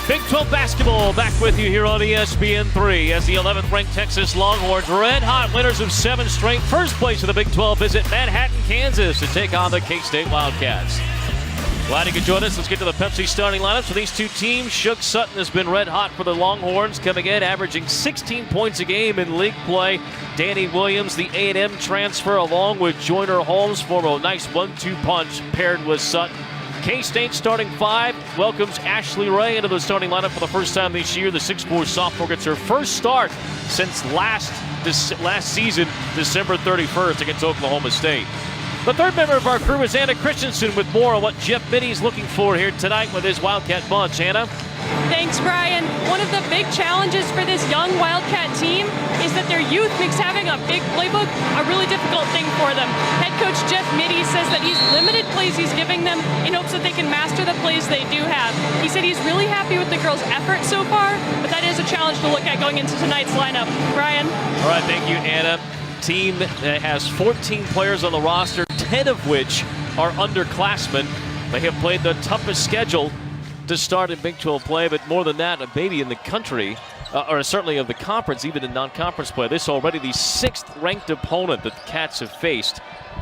Big 12 basketball back with you here on ESPN3 as the 11th ranked Texas Longhorns, red hot winners of 7 straight, first place of the Big 12, visit Manhattan, Kansas to take on the K-State Wildcats. Glad you could join us. Let's get to the Pepsi starting lineups for these two teams. Shook Sutton has been red hot for the Longhorns, coming in averaging 16 points a game in league play. Danny Williams, the A&M transfer, along with Joyner Holmes, form a nice 1-2 punch paired with Sutton. K-State starting 5 welcomes Ashley Ray into the starting lineup for the first time this year. The 6'4 sophomore gets her first start since last season, December 31st against Oklahoma State. The third member of our crew is Anna Christensen with more on what Jeff Mitty's looking for here tonight with his Wildcat bunch. Anna? Thanks, Brian. One of the big challenges for this young Wildcat team is that their youth makes having a big playbook a really difficult thing for them. Head coach Jeff Mitty says that he's limited plays he's giving them in hopes that they can master the plays they do have. He said he's really happy with the girls' effort so far, but that is a challenge to look at going into tonight's lineup. Brian? All right, thank you, Anna. Team that has 14 players on the roster, 10 of which are underclassmen. They have played the toughest schedule to start in Big 12 play, but more than that, maybe in the country, or certainly of the conference, even in non-conference play. This is already the 6th ranked opponent that the Cats have faced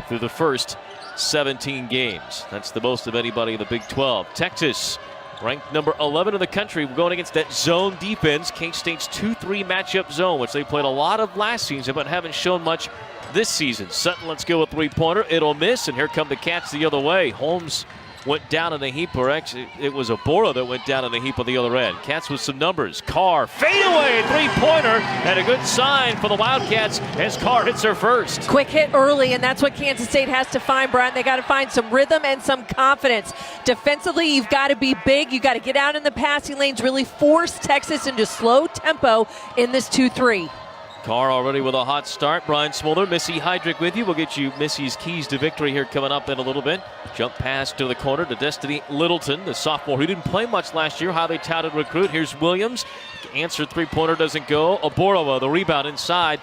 through the first 17 games. That's the most of anybody in the Big 12. Texas, ranked number 11 in the country, we're going against that zone defense, K-State's 2-3 matchup zone, which they played a lot of last season, but haven't shown much this season. Sutton, let's go with three-pointer. It'll miss, and here come the Cats the other way. Holmes went down in a heap, or actually it was Abora that went down in a heap on the other end. Cats with some numbers. Carr, fadeaway three-pointer, and a good sign for the Wildcats as Carr hits her first. Quick hit early, and that's what Kansas State has to find, Brian. They got to find some rhythm and some confidence. Defensively, you've got to be big. You've got to get out in the passing lanes, really force Texas into slow tempo in this 2-3. Carr already with a hot start. Brian Smolder, Missy Heidrich with you. We'll get you Missy's keys to victory here coming up in a little bit. Jump pass to the corner to Destiny Littleton, the sophomore who didn't play much last year, highly touted recruit. Here's Williams. Answer three-pointer doesn't go. Oborova, the rebound inside.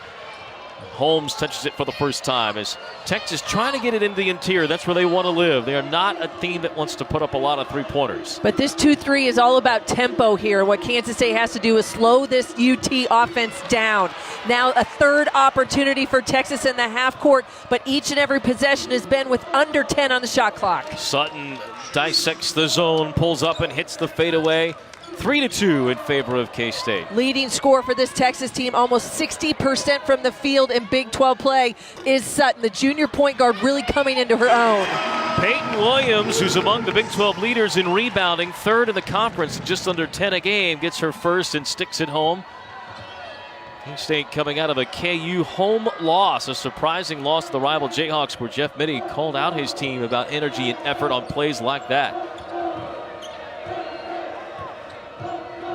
Holmes touches it for the first time as Texas trying to get it into the interior. That's where they want to live. They are not a team that wants to put up a lot of three-pointers. But this 2-3 is all about tempo here. What Kansas State has to do is slow this UT offense down. Now a third opportunity for Texas in the half court, but each and every possession has been with under 10 on the shot clock. Sutton dissects the zone, pulls up and hits the fadeaway. 3-2 in favor of K-State. Leading scorer for this Texas team, almost 60% from the field in Big 12 play, is Sutton, the junior point guard, really coming into her own. Peyton Williams, who's among the Big 12 leaders in rebounding, third in the conference, just under 10 a game, gets her first and sticks it home. K-State coming out of a KU home loss, a surprising loss to the rival Jayhawks, where Jeff Mitty called out his team about energy and effort on plays like that.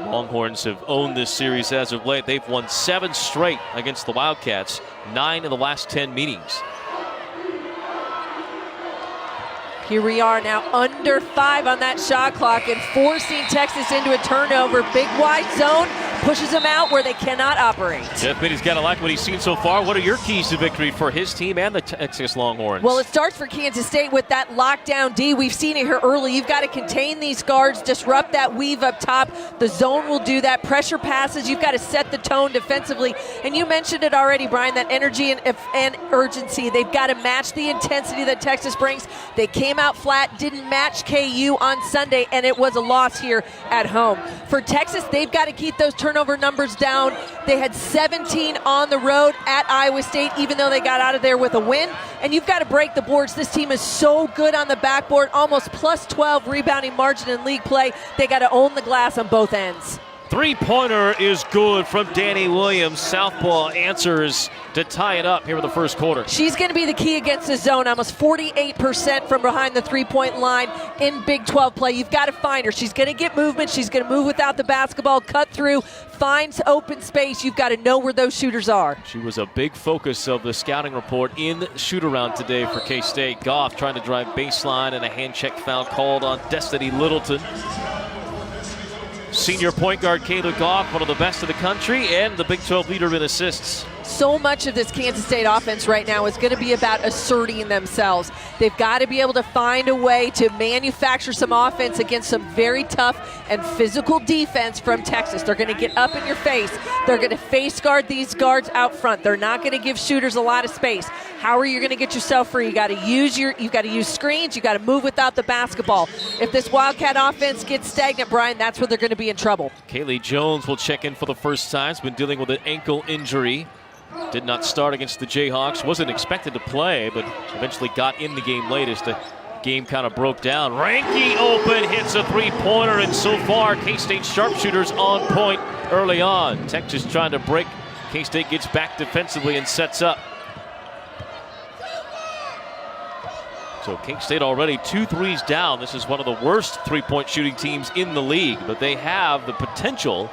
Longhorns have owned this series as of late. They've won 7 straight against the Wildcats, 9 in the last 10 meetings. Here we are now under 5 on that shot clock and forcing Texas into a turnover. Big wide zone, pushes them out where they cannot operate. Jeff Mitty's got to like what he's seen so far. What are your keys to victory for his team and the Texas Longhorns? Well, it starts for Kansas State with that lockdown D. We've seen it here early. You've got to contain these guards, disrupt that weave up top. The zone will do that. Pressure passes. You've got to set the tone defensively. And you mentioned it already, Brian, that energy and urgency. They've got to match the intensity that Texas brings. They came out flat, didn't match KU on Sunday, and it was a loss here at home. For Texas, they've got to keep those turnover numbers down. They had 17 on the road at Iowa State, even though they got out of there with a win. And you've got to break the boards. This team is so good on the backboard, almost plus 12 rebounding margin in league play. They got to own the glass on both ends. Three-pointer is good from Danny Williams. Southpaw answers to tie it up here in the first quarter. She's going to be the key against the zone. Almost 48% from behind the three-point line in Big 12 play. You've got to find her. She's going to get movement. She's going to move without the basketball, cut through, finds open space. You've got to know where those shooters are. She was a big focus of the scouting report in shoot-around today for K-State. Goff trying to drive baseline and a hand-check foul called on Destiny Littleton. Senior point guard Kayla Goff, one of the best in the country, and the Big 12 leader in assists. So much of this Kansas State offense right now is going to be about asserting themselves. They've got to be able to find a way to manufacture some offense against some very tough and physical defense from Texas. They're going to get up in your face. They're going to face guard these guards out front. They're not going to give shooters a lot of space. How are you going to get yourself free? You've got to use screens. You've got to move without the basketball. If this Wildcat offense gets stagnant, Brian, that's where they're going to be in trouble. Kaylee Jones will check in for the first time. Has been dealing with an ankle injury. Did not start against the Jayhawks. Wasn't expected to play, but eventually got in the game late as the game kind of broke down. Ranky open, hits a three-pointer, and so far K-State sharpshooters on point early on. Texas trying to break. K-State gets back defensively and sets up. So K-State already 2 threes down. This is one of the worst three-point shooting teams in the league, but they have the potential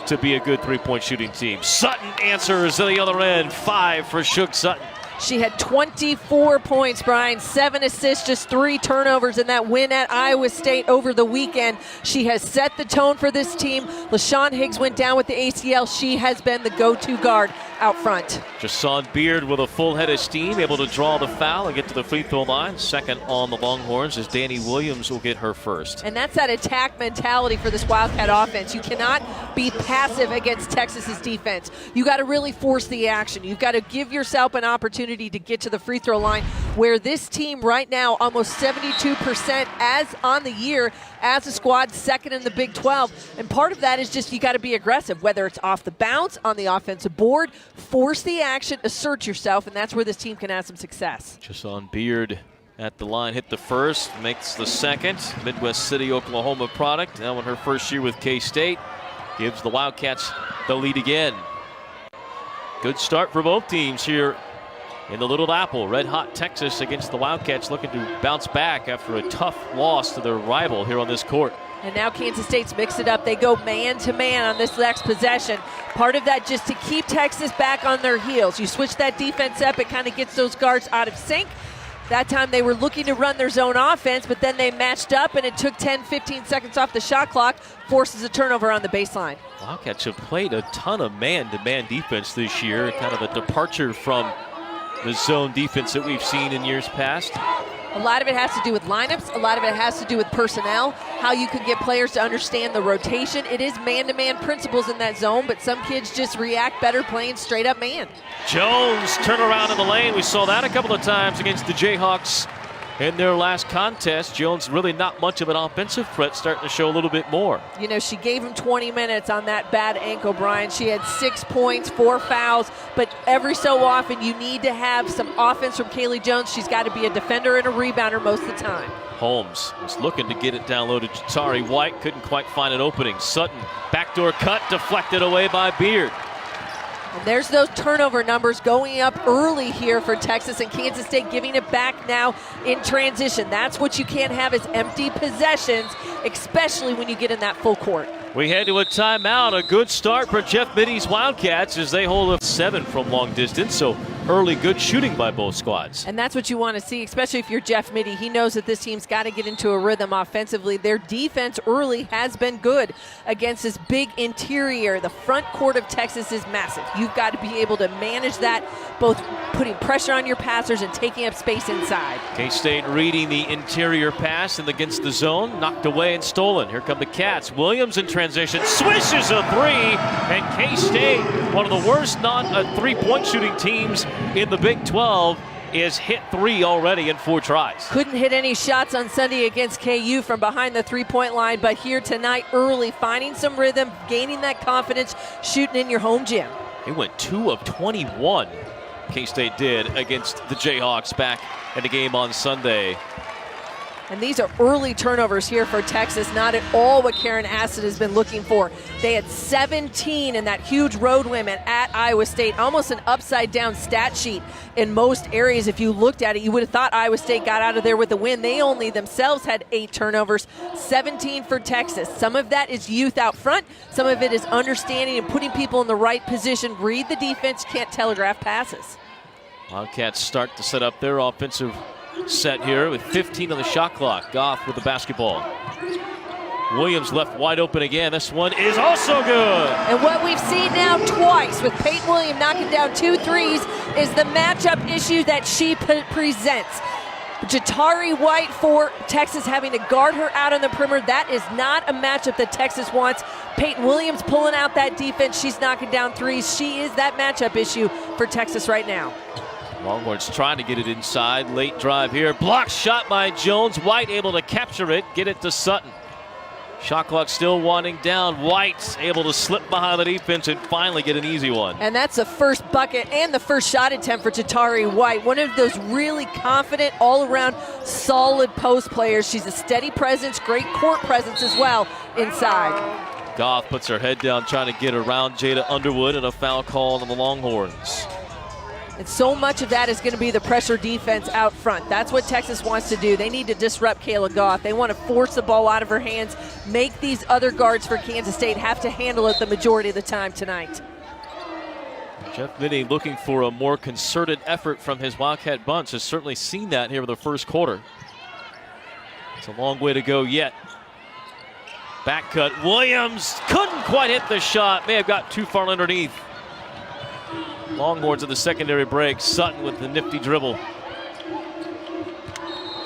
to be a good three-point shooting team. Sutton answers at the other end. 5 for Shook Sutton. She had 24 points, Brian, 7 assists, just 3 turnovers in that win at Iowa State over the weekend. She has set the tone for this team. LaShawn Higgs went down with the ACL. She has been the go-to guard out front. Jason Beard with a full head of steam, able to draw the foul and get to the free throw line. Second on the Longhorns as Danny Williams will get her first. And that's that attack mentality for this Wildcat offense. You cannot be passive against Texas's defense. You got to really force the action. You've got to give yourself an opportunity to get to the free throw line, where this team right now almost 72% as on the year as a squad, second in the Big 12. And part of that is just you got to be aggressive, whether it's off the bounce, on the offensive board, force the action, assert yourself, and that's where this team can have some success. Jason Beard at the line, hit the first, makes the second. Midwest City, Oklahoma product. Now in her first year with K-State, gives the Wildcats the lead again. Good start for both teams here in the Little Apple. Red hot Texas against the Wildcats, looking to bounce back after a tough loss to their rival here on this court. And now Kansas State's mixed it up. They go man-to-man on this next possession. Part of that just to keep Texas back on their heels. You switch that defense up, it kind of gets those guards out of sync. That time they were looking to run their zone offense, but then they matched up and it took 10, 15 seconds off the shot clock, forces a turnover on the baseline. Wildcats have played a ton of man-to-man defense this year, kind of a departure from the zone defense that we've seen in years past. A lot of it has to do with lineups. A lot of it has to do with personnel, how you can get players to understand the rotation. It is man-to-man principles in that zone, but some kids just react better playing straight-up man. Jones turn around in the lane. We saw that a couple of times against the Jayhawks in their last contest. Jones really not much of an offensive threat, starting to show a little bit more. You know, she gave him 20 minutes on that bad ankle, Brian. She had 6 points, 4 fouls, but every so often you need to have some offense from Kaylee Jones. She's got to be a defender and a rebounder most of the time. Holmes was looking to get it down low to Jatari White, couldn't quite find an opening. Sutton, backdoor cut, deflected away by Beard. And there's those turnover numbers going up early here for Texas, and Kansas State giving it back now in transition. That's what you can't have, is empty possessions, especially when you get in that full court. We head to a timeout. A good start for Jeff Mitty's Wildcats as they hold a 7 from long distance. So early good shooting by both squads. And that's what you want to see, especially if you're Jeff Mitty. He knows that this team's got to get into a rhythm offensively. Their defense early has been good against this big interior. The front court of Texas is massive. You've got to be able to manage that, both putting pressure on your passers and taking up space inside. K-State reading the interior pass and against the zone, knocked away and stolen. Here come the Cats. Williams in transition, swishes a 3, and K-State, one of the worst non-three-point shooting teams in the Big 12, is hit 3 already in 4 tries. Couldn't hit any shots on Sunday against KU from behind the three-point line, but here tonight early, finding some rhythm, gaining that confidence, shooting in your home gym. They went 2 of 21, K-State did, against the Jayhawks back in the game on Sunday. And these are early turnovers here for Texas, not at all what Karen Assett has been looking for. They had 17 in that huge road win at Iowa State, almost an upside-down stat sheet in most areas. If you looked at it, you would have thought Iowa State got out of there with a win. They only themselves had 8 turnovers, 17 for Texas. Some of that is youth out front. Some of it is understanding and putting people in the right position. Read the defense, can't telegraph passes. Wildcats start to set up their offensive set here with 15 on the shot clock. Goff with the basketball. Williams left wide open again. This one is also good. And what we've seen now twice with Peyton Williams knocking down 2 threes is the matchup issue that she presents. Jatari White for Texas having to guard her out on the perimeter. That is not a matchup that Texas wants. Peyton Williams pulling out that defense. She's knocking down threes. She is that matchup issue for Texas right now. Longhorns trying to get it inside. Late drive here. Blocked shot by Jones. White able to capture it. Get it to Sutton. Shot clock still winding down. White's able to slip behind the defense and finally get an easy one. And that's the first bucket and the first shot attempt for Jatari White. One of those really confident, all-around, solid post players. She's a steady presence, great court presence as well inside. Goff puts her head down trying to get around Jada Underwood, and a foul call on the Longhorns. And so much of that is going to be the pressure defense out front. That's what Texas wants to do. They need to disrupt Kayla Goff. They want to force the ball out of her hands, make these other guards for Kansas State have to handle it the majority of the time tonight. Jeff Mittie looking for a more concerted effort from his Wildcat bunch. Has certainly seen that here in the first quarter. It's a long way to go yet. Back cut. Williams couldn't quite hit the shot. May have got too far underneath. Longhorns at the secondary break. Sutton with the nifty dribble.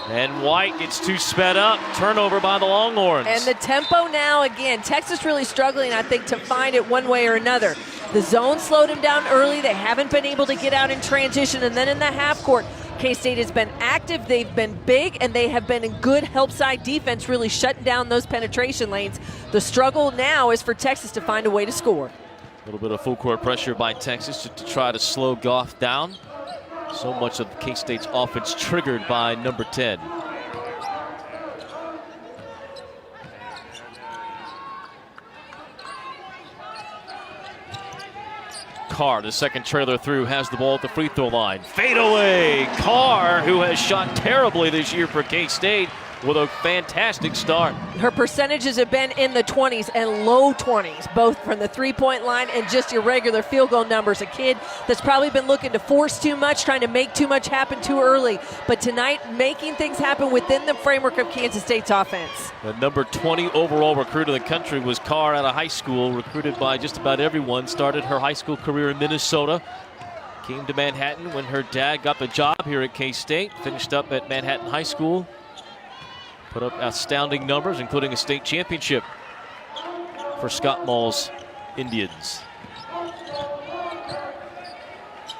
And White gets too sped up. Turnover by the Longhorns. And the tempo now, again, Texas really struggling, I think, to find it one way or another. The zone slowed them down early. They haven't been able to get out in transition. And then in the half court, K-State has been active. They've been big, and they have been in good help side defense, really shutting down those penetration lanes. The struggle now is for Texas to find a way to score. A little bit of full court pressure by Texas to try to slow Goff down. So much of K-State's offense triggered by number 10. Carr, the second trailer through, has the ball at the free throw line. Fade away. Carr, who has shot terribly this year for K-State, with a fantastic start. Her percentages have been in the 20s and low 20s, both from the three-point line and just your regular field goal numbers. A kid that's probably been looking to force too much, trying to make too much happen too early. But tonight, making things happen within the framework of Kansas State's offense. The number 20 overall recruit in the country was Carr out of high school, recruited by just about everyone. Started her high school career in Minnesota. Came to Manhattan when her dad got the job here at K-State. Finished up at Manhattan High School. Put up astounding numbers, including a state championship for Scott Mull's Indians.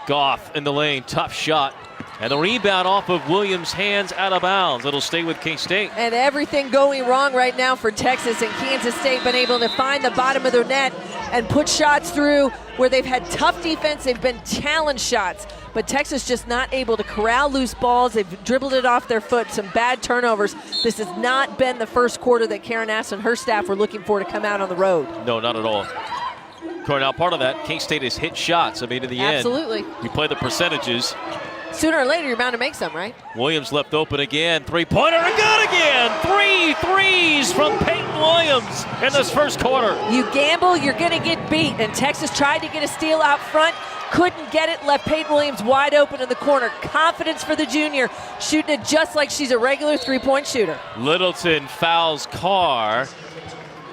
Goff in the lane, tough shot. And the rebound off of Williams' hands out of bounds. It'll stay with K-State. And everything going wrong right now for Texas, and Kansas State been able to find the bottom of their net and put shots through where they've had tough defense. They've been challenge shots. But Texas just not able to corral loose balls. They've dribbled it off their foot. Some bad turnovers. This has not been the first quarter that Karen Ass and her staff were looking for to come out on the road. No, not at all. Now, part of that, K-State has hit shots. I mean, in the end, you play the percentages. Sooner or later, you're bound to make some, right? Williams left open again. Three-pointer and good again. 3 threes from Peyton Williams in this first quarter. You gamble, you're going to get beat. And Texas tried to get a steal out front. Couldn't get it, left Peyton Williams wide open in the corner. Confidence for the junior, shooting it just like she's a regular three-point shooter. Littleton fouls Carr,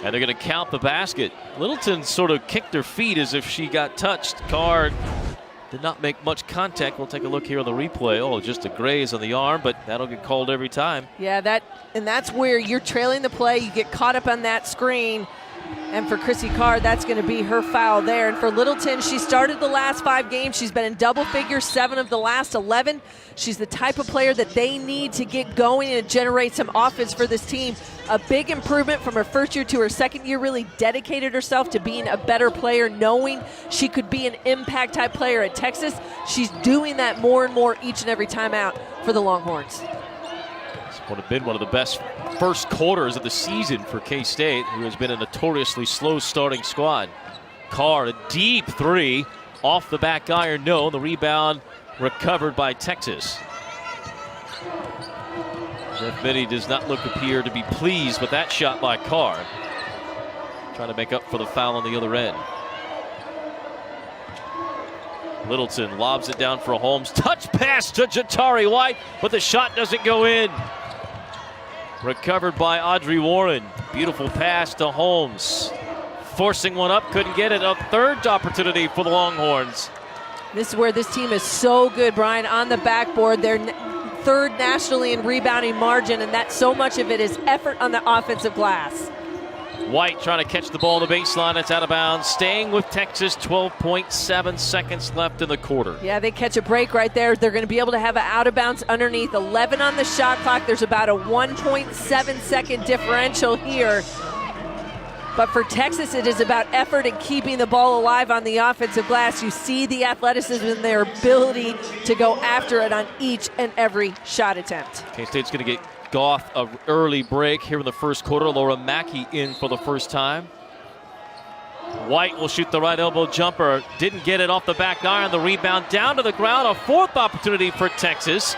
and they're going to count the basket. Littleton sort of kicked her feet as if she got touched. Carr did not make much contact. We'll take a look here on the replay. Oh, just a graze on the arm, but that'll get called every time. Yeah, that's where you're trailing the play. You get caught up on that screen. And for Chrissy Carr, that's going to be her foul there. And for Littleton, she started the last 5 games. She's been in double figures 7 of the last 11. She's the type of player that they need to get going and generate some offense for this team. A big improvement from her first year to her second year, really dedicated herself to being a better player, knowing she could be an impact type player at Texas. She's doing that more and more each and every time out for the Longhorns. Would have been one of the best first quarters of the season for K-State, who has been a notoriously slow starting squad. Carr, a deep 3 off the back iron. No, the rebound recovered by Texas. Jeff Mittie does not appear to be pleased with that shot by Carr. Trying to make up for the foul on the other end. Littleton lobs it down for Holmes. Touch pass to Jatari White, but the shot doesn't go in. Recovered by Audrey Warren. Beautiful pass to Holmes. Forcing one up, couldn't get it. A third opportunity for the Longhorns. This is where this team is so good, Brian, on the backboard. They're third nationally in rebounding margin, and that so much of it is effort on the offensive glass. White trying to catch the ball on the baseline. It's out of bounds. Staying with Texas, 12.7 seconds left in the quarter. Yeah, they catch a break right there. They're going to be able to have an out of bounds underneath. 11 on the shot clock. There's about a 1.7 second differential here. But for Texas, it is about effort and keeping the ball alive on the offensive glass. You see the athleticism and their ability to go after it on each and every shot attempt. K-State's going to get Goff an early break here in the first quarter. Laura Mackey in for the first time. White will shoot the right elbow jumper. Didn't get it off the back iron. The rebound down to the ground. A fourth opportunity for Texas.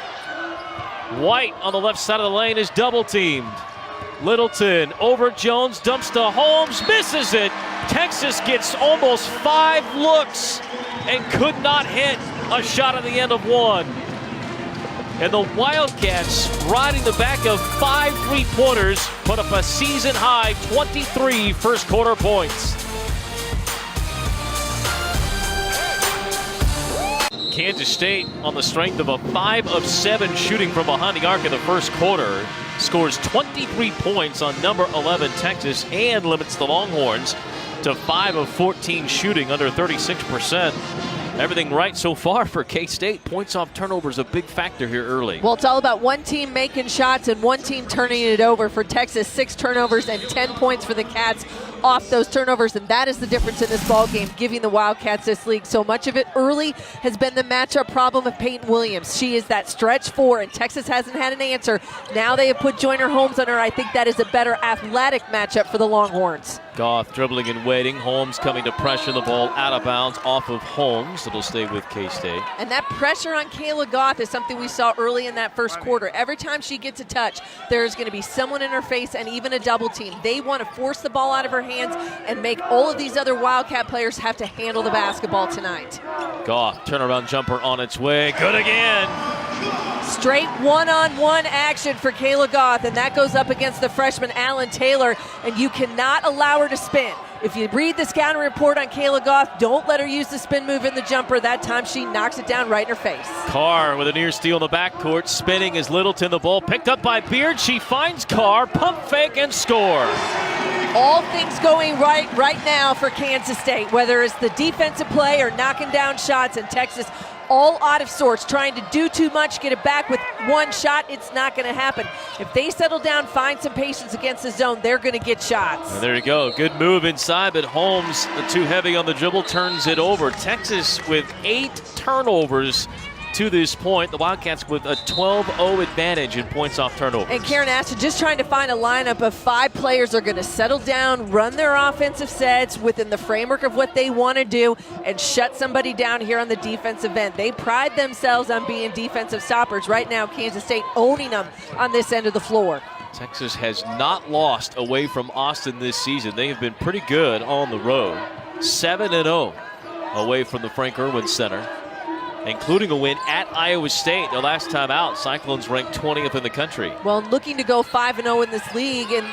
White on the left side of the lane is double teamed. Littleton over Jones, dumps to Holmes, misses it. Texas gets almost 5 looks and could not hit a shot at the end of one. And the Wildcats, riding the back of 5 3-pointers, put up a season-high 23 first-quarter points. Kansas State, on the strength of a 5 of 7 shooting from behind the arc in the first quarter, scores 23 points on number 11 Texas and limits the Longhorns to 5 of 14 shooting, under 36%. Everything right so far for K-State. Points off turnovers a big factor here early. Well, it's all about one team making shots and one team turning it over. For Texas, 6 turnovers and 10 points for the Cats off those turnovers, and that is the difference in this ball game, giving the Wildcats this league. So much of it early has been the matchup problem of Peyton Williams. She is that stretch 4, and Texas hasn't had an answer. Now they have put Joyner Holmes on her. I think that is a better athletic matchup for the Longhorns. Goff dribbling and waiting. Holmes coming to pressure the ball out of bounds off of Holmes. It'll stay with K-State. And that pressure on Kayla Goff is something we saw early in that first quarter. Every time she gets a touch, there's going to be someone in her face and even a double team. They want to force the ball out of her hands and make all of these other Wildcat players have to handle the basketball tonight. Goff, turnaround jumper on its way. Good again. Straight one-on-one action for Kayla Goff, and that goes up against the freshman Alan Taylor, and you cannot allow her to spin. If you read the scouting report on Kayla Goff, don't let her use the spin move in the jumper. That time she knocks it down right in her face. Carr with a near steal in the backcourt, spinning as Littleton. The ball picked up by Beard. She finds Carr, pump fake, and score. All things going right now for Kansas State, whether it's the defensive play or knocking down shots, in Texas all out of sorts, trying to do too much, get it back with one shot. It's not going to happen. If they settle down, find some patience against the zone, they're going to get shots. And there you go. Good move inside, but Holmes, too heavy on the dribble, turns it over. Texas with 8 turnovers to this point. The Wildcats with a 12-0 advantage in points off turnovers. And Karen Ashton just trying to find a lineup of 5 players are going to settle down, run their offensive sets within the framework of what they want to do, and shut somebody down here on the defensive end. They pride themselves on being defensive stoppers. Right now, Kansas State owning them on this end of the floor. Texas has not lost away from Austin this season. They have been pretty good on the road. 7-0 away from the Frank Irwin Center, including a win at Iowa State. The last time out, Cyclones ranked 20th in the country. Well, looking to go 5-0 in this league, and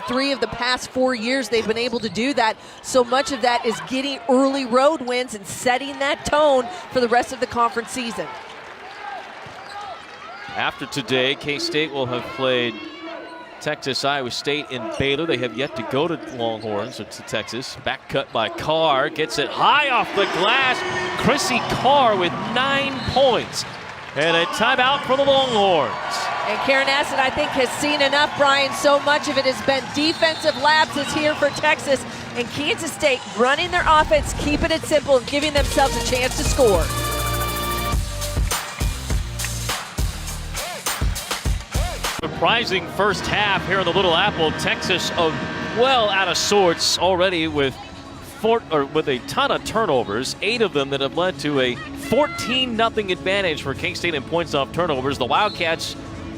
3 of the past 4 years they've been able to do that. So much of that is getting early road wins and setting that tone for the rest of the conference season. After today, K-State will have played Texas, Iowa State, and Baylor. They have yet to go to Longhorns or to Texas. Back cut by Carr. Gets it high off the glass. Chrissy Carr with 9 points. And a timeout for the Longhorns. And Karen Aston, I think, has seen enough, Brian. So much of it has been defensive lapses here for Texas. And Kansas State running their offense, keeping it simple, and giving themselves a chance to score. Surprising first half here in the Little Apple. Texas well out of sorts already with a ton of turnovers, 8 of them that have led to a 14-0 advantage for K-State in points off turnovers. The Wildcats,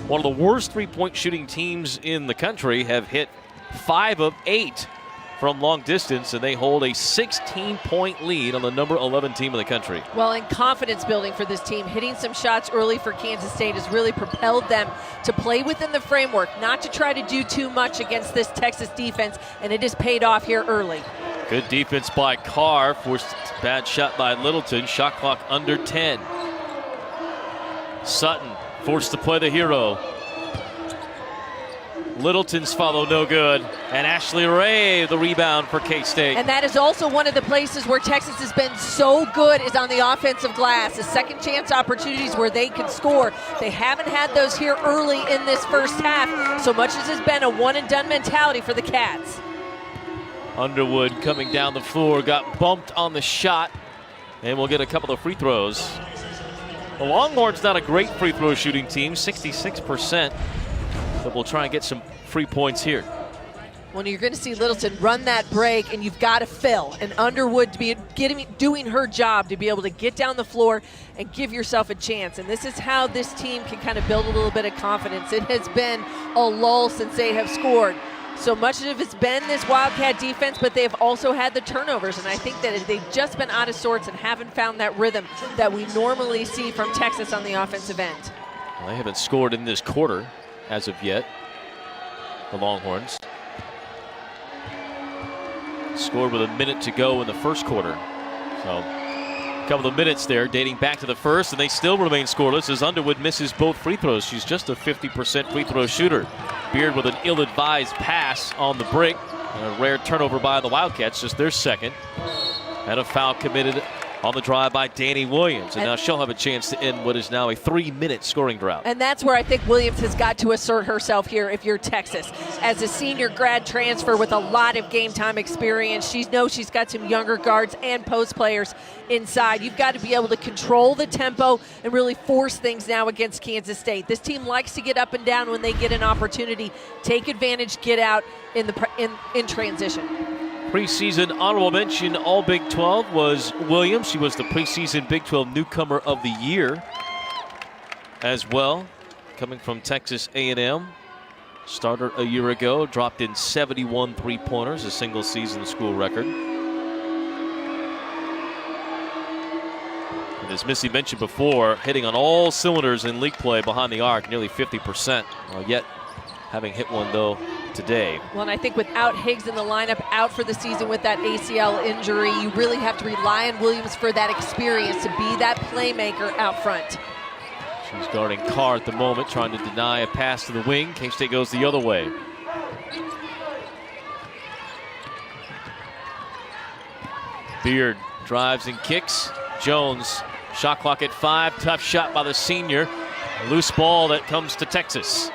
one of the worst 3-point shooting teams in the country, have hit 5 of 8 from long distance, and they hold a 16-point lead on the number 11 team in the country. Well, and confidence building for this team. Hitting some shots early for Kansas State has really propelled them to play within the framework, not to try to do too much against this Texas defense, and it has paid off here early. Good defense by Carr, forced a bad shot by Littleton. Shot clock under 10. Sutton forced to play the hero. Littleton's follow no good, and Ashley Ray the rebound for K-State. And that is also one of the places where Texas has been so good, is on the offensive glass. The second chance opportunities where they can score. They haven't had those here early in this first half, so much as has been a one and done mentality for the Cats. Underwood coming down the floor, got bumped on the shot, and we'll get a couple of free throws. The Longhorns not a great free throw shooting team, 66%. But we'll try and get some free points here. Well, you're going to see Littleton run that break, and you've got to fill. And Underwood to be doing her job to be able to get down the floor and give yourself a chance. And this is how this team can kind of build a little bit of confidence. It has been a lull since they have scored. So much of it's been this Wildcat defense, but they've also had the turnovers. And I think that they've just been out of sorts and haven't found that rhythm that we normally see from Texas on the offensive end. Well, they haven't scored in this quarter as of yet, the Longhorns. Scored with a minute to go in the first quarter. So a couple of minutes there dating back to the first, and they still remain scoreless as Underwood misses both free throws. She's just a 50% free throw shooter. Beard with an ill-advised pass on the break, and a rare turnover by the Wildcats, just their second. And a foul committed on the drive by Danny Williams. And now she'll have a chance to end what is now a 3-minute scoring drought. And that's where I think Williams has got to assert herself here if you're Texas. As a senior grad transfer with a lot of game time experience, she knows she's got some younger guards and post players inside. You've got to be able to control the tempo and really force things now against Kansas State. This team likes to get up and down when they get an opportunity. Take advantage, get out in transition. Preseason honorable mention all Big 12 was Williams. She was the preseason Big 12 newcomer of the year as well, coming from Texas A&M. Starter a year ago, dropped in 71 three-pointers, a single season school record. And as Missy mentioned before, hitting on all cylinders in league play behind the arc, nearly 50%. Yet having hit one though today. Well, and I think without Higgs in the lineup, out for the season with that ACL injury, you really have to rely on Williams for that experience to be that playmaker out front. She's guarding Carr at the moment, trying to deny a pass to the wing. K-State goes the other way. Beard drives and kicks. Jones, shot clock at 5. Tough shot by the senior. A loose ball that comes to Texas.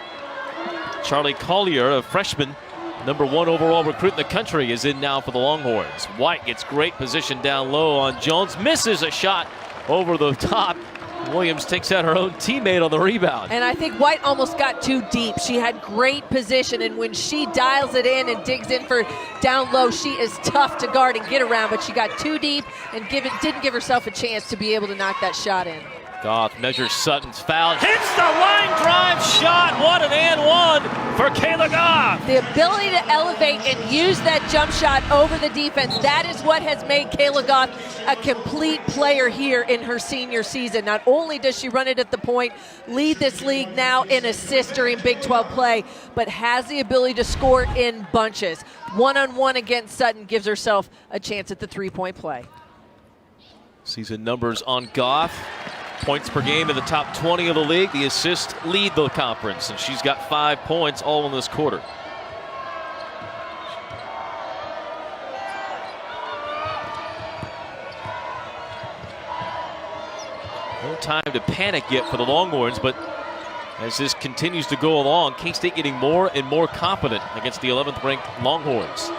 Charlie Collier, a freshman, #1 overall recruit in the country, is in now for the Longhorns. White gets great position down low on Jones, misses a shot over the top. Williams takes out her own teammate on the rebound. And I think White almost got too deep. She had great position, and when she dials it in and digs in for down low, she is tough to guard and get around, but she got too deep and didn't give herself a chance to be able to knock that shot in. Goff measures Sutton's foul, hits the line drive shot. What an and one for Kayla Goff. The ability to elevate and use that jump shot over the defense, that is what has made Kayla Goff a complete player here in her senior season. Not only does she run it at the point, lead this league now in assists during Big 12 play, but has the ability to score in bunches. One-on-one against Sutton gives herself a chance at the three-point play. Season numbers on Goff. Points per game in the top 20 of the league. The assists lead the conference, and she's got 5 points all in this quarter. No time to panic yet for the Longhorns, but as this continues to go along, K-State getting more and more confident against the 11th ranked Longhorns.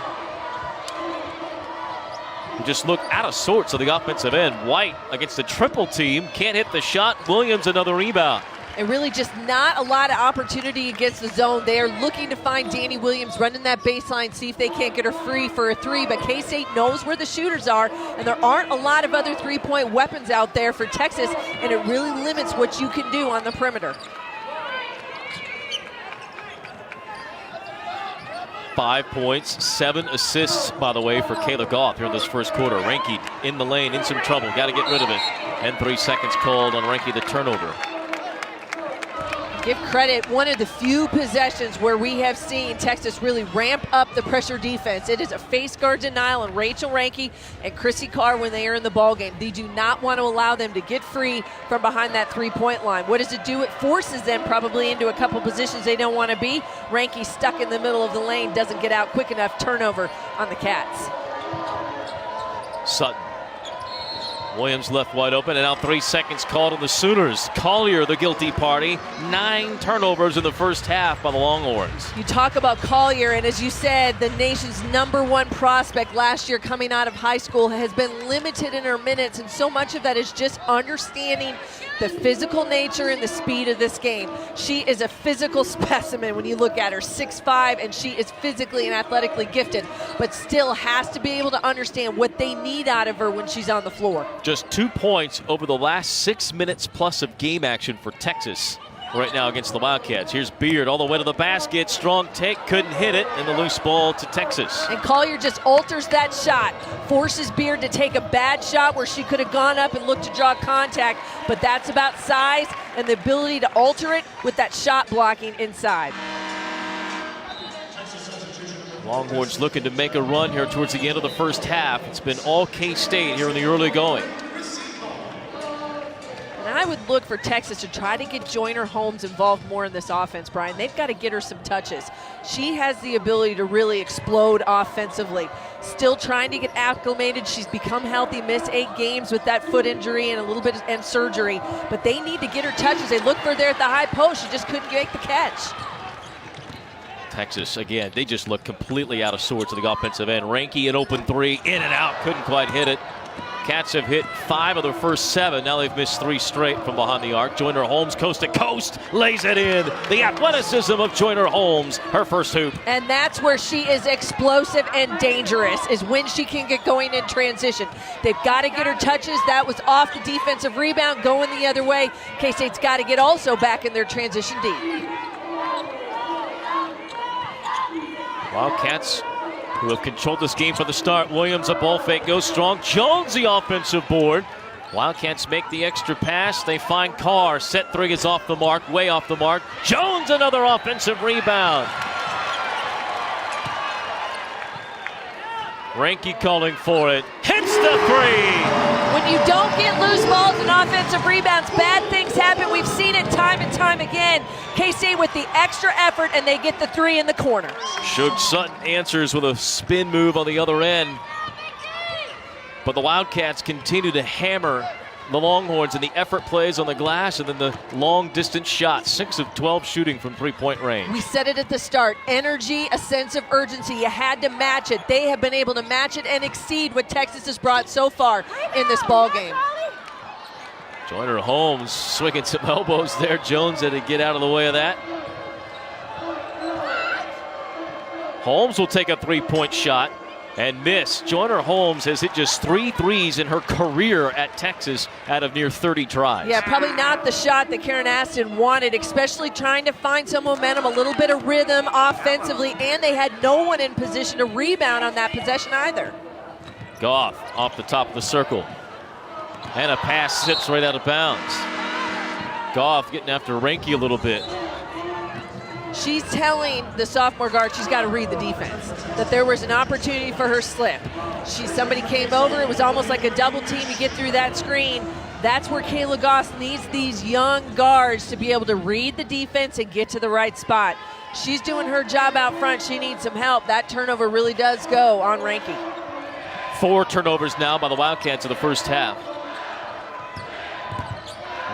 We just look out of sorts on the offensive end. White against the triple team, can't hit the shot. Williams another rebound. And really just not a lot of opportunity against the zone. They are looking to find Danny Williams running that baseline, see if they can't get her free for a three. But K-State knows where the shooters are, and there aren't a lot of other three-point weapons out there for Texas, and it really limits what you can do on the perimeter. 5 points, 7 assists, by the way, for Kayla Goff here in this first quarter. Reinke in the lane, in some trouble. Got to get rid of it. And 3 seconds called on Reinke, the turnover. Give credit, one of the few possessions where we have seen Texas really ramp up the pressure defense. It is a face guard denial on Rachel Reinke and Chrissy Carr when they are in the ball game. They do not want to allow them to get free from behind that three-point line. What does it do? It forces them probably into a couple positions they don't want to be. Reinke stuck in the middle of the lane, doesn't get out quick enough. Turnover on the Cats. Sutton. Williams left wide open, and now 3 seconds called on the Sooners. Collier, the guilty party. 9 turnovers in the first half by the Longhorns. You talk about Collier, and as you said, the nation's #1 prospect last year coming out of high school has been limited in her minutes, and so much of that is just understanding the physical nature and the speed of this game. She is a physical specimen when you look at her, 6'5", and she is physically and athletically gifted, but still has to be able to understand what they need out of her when she's on the floor. Just 2 points over the last 6 minutes plus of game action for Texas right now against the Wildcats. Here's Beard all the way to the basket. Strong take, couldn't hit it, and the loose ball to Texas. And Collier just alters that shot, forces Beard to take a bad shot where she could have gone up and looked to draw contact, but that's about size and the ability to alter it with that shot blocking inside. Longhorns looking to make a run here towards the end of the first half. It's been all K-State here in the early going. And I would look for Texas to try to get Joyner Holmes involved more in this offense, Brian. They've got to get her some touches. She has the ability to really explode offensively. Still trying to get acclimated. She's become healthy, missed 8 games with that foot injury and a little bit and surgery. But they need to get her touches. They looked for her there at the high post. She just couldn't make the catch. Texas, again, they just look completely out of sorts at the offensive end. Reinke an open 3, in and out, couldn't quite hit it. Cats have hit 5 of their first 7. Now they've missed 3 straight from behind the arc. Joyner Holmes, coast to coast, lays it in. The athleticism of Joyner Holmes, her first hoop. And that's where she is explosive and dangerous, is when she can get going in transition. They've got to get her touches. That was off the defensive rebound, going the other way. K-State's got to get also back in their transition deep. Wildcats, who have controlled this game from the start. Williams, a ball fake, goes strong. Jones, the offensive board. Wildcats make the extra pass. They find Carr. Set 3 is off the mark, way off the mark. Jones, another offensive rebound. Reinke calling for it. Hits the 3. When you don't get loose balls and offensive rebounds, bad things happen. We've seen it time and time again. K-State with the extra effort, and they get the 3 in the corner. Shug Sutton answers with a spin move on the other end. But the Wildcats continue to hammer the Longhorns in the effort plays on the glass and then the long distance shots. 6 of 12 shooting from three-point range. We said it at the start. Energy, a sense of urgency. You had to match it. They have been able to match it and exceed what Texas has brought so far in this ball game. Joyner Holmes swinging some elbows there. Jones had to get out of the way of that. Holmes will take a 3-point shot and miss. Joyner Holmes has hit just 3 threes in her career at Texas out of near 30 tries. Yeah, probably not the shot that Karen Aston wanted, especially trying to find some momentum, a little bit of rhythm offensively, and they had no one in position to rebound on that possession either. Goff off the top of the circle. And a pass zips right out of bounds. Goff getting after Reinke a little bit. She's telling the sophomore guard she's got to read the defense, that there was an opportunity for her slip. Somebody came over, it was almost like a double team to get through that screen. That's where Kayla Goss needs these young guards to be able to read the defense and get to the right spot. She's doing her job out front. She needs some help. That turnover really does go on Reinke. 4 turnovers now by the Wildcats in the first half.